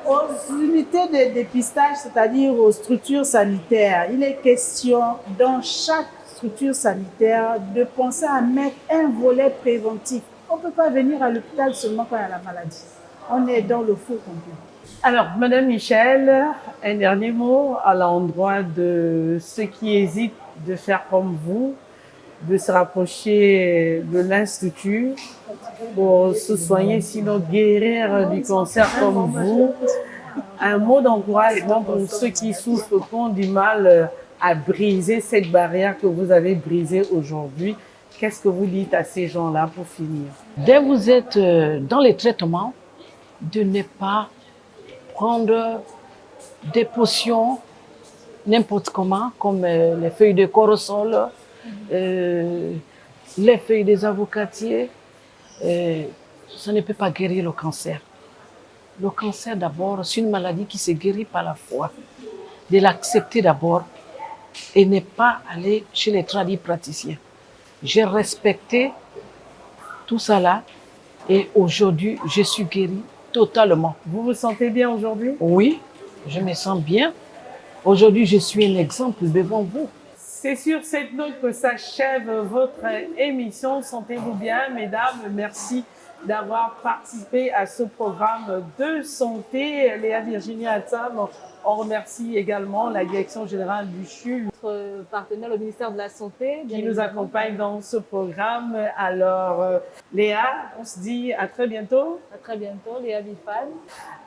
Aux unités de dépistage, c'est-à-dire aux structures sanitaires, il est question dans chaque structure sanitaire de penser à mettre un volet préventif. On ne peut pas venir à l'hôpital seulement quand il y a la maladie. On est dans le faux complet. Alors, Madame Michel, un dernier mot à l'endroit de ceux qui hésitent de faire comme vous, de se rapprocher de l'Institut pour se soigner, sinon guérir du cancer comme vous. Un mot d'encouragement pour ceux qui souffrent, qui ont du mal à briser cette barrière que vous avez brisée aujourd'hui. Qu'est-ce que vous dites à ces gens-là pour finir? Dès que vous êtes dans les traitements, de ne pas prendre des potions n'importe comment, comme les feuilles de corosol, les feuilles des avocatiers. Ça ne peut pas guérir le cancer. Le cancer, d'abord, c'est une maladie qui se guérit par la foi. De l'accepter d'abord et ne pas aller chez les tradipraticiens. J'ai respecté tout ça là et aujourd'hui, je suis guérie totalement. Vous vous sentez bien aujourd'hui? Oui, je me sens bien. Aujourd'hui, je suis un exemple devant vous. C'est sur cette note que s'achève votre émission. Sentez-vous bien, mesdames. Merci d'avoir participé à ce programme de santé. Léa Virginie Atsam, on remercie également la direction générale du CHU, notre partenaire, le ministère de la Santé, qui nous accompagne dans ce programme. Alors, Léa, on se dit à très bientôt. À très bientôt, Léa Bifan.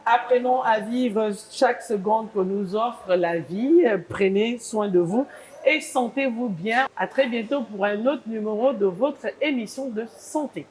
Apprenons à vivre chaque seconde que nous offre la vie. Prenez soin de vous et sentez-vous bien. À très bientôt pour un autre numéro de votre émission de santé.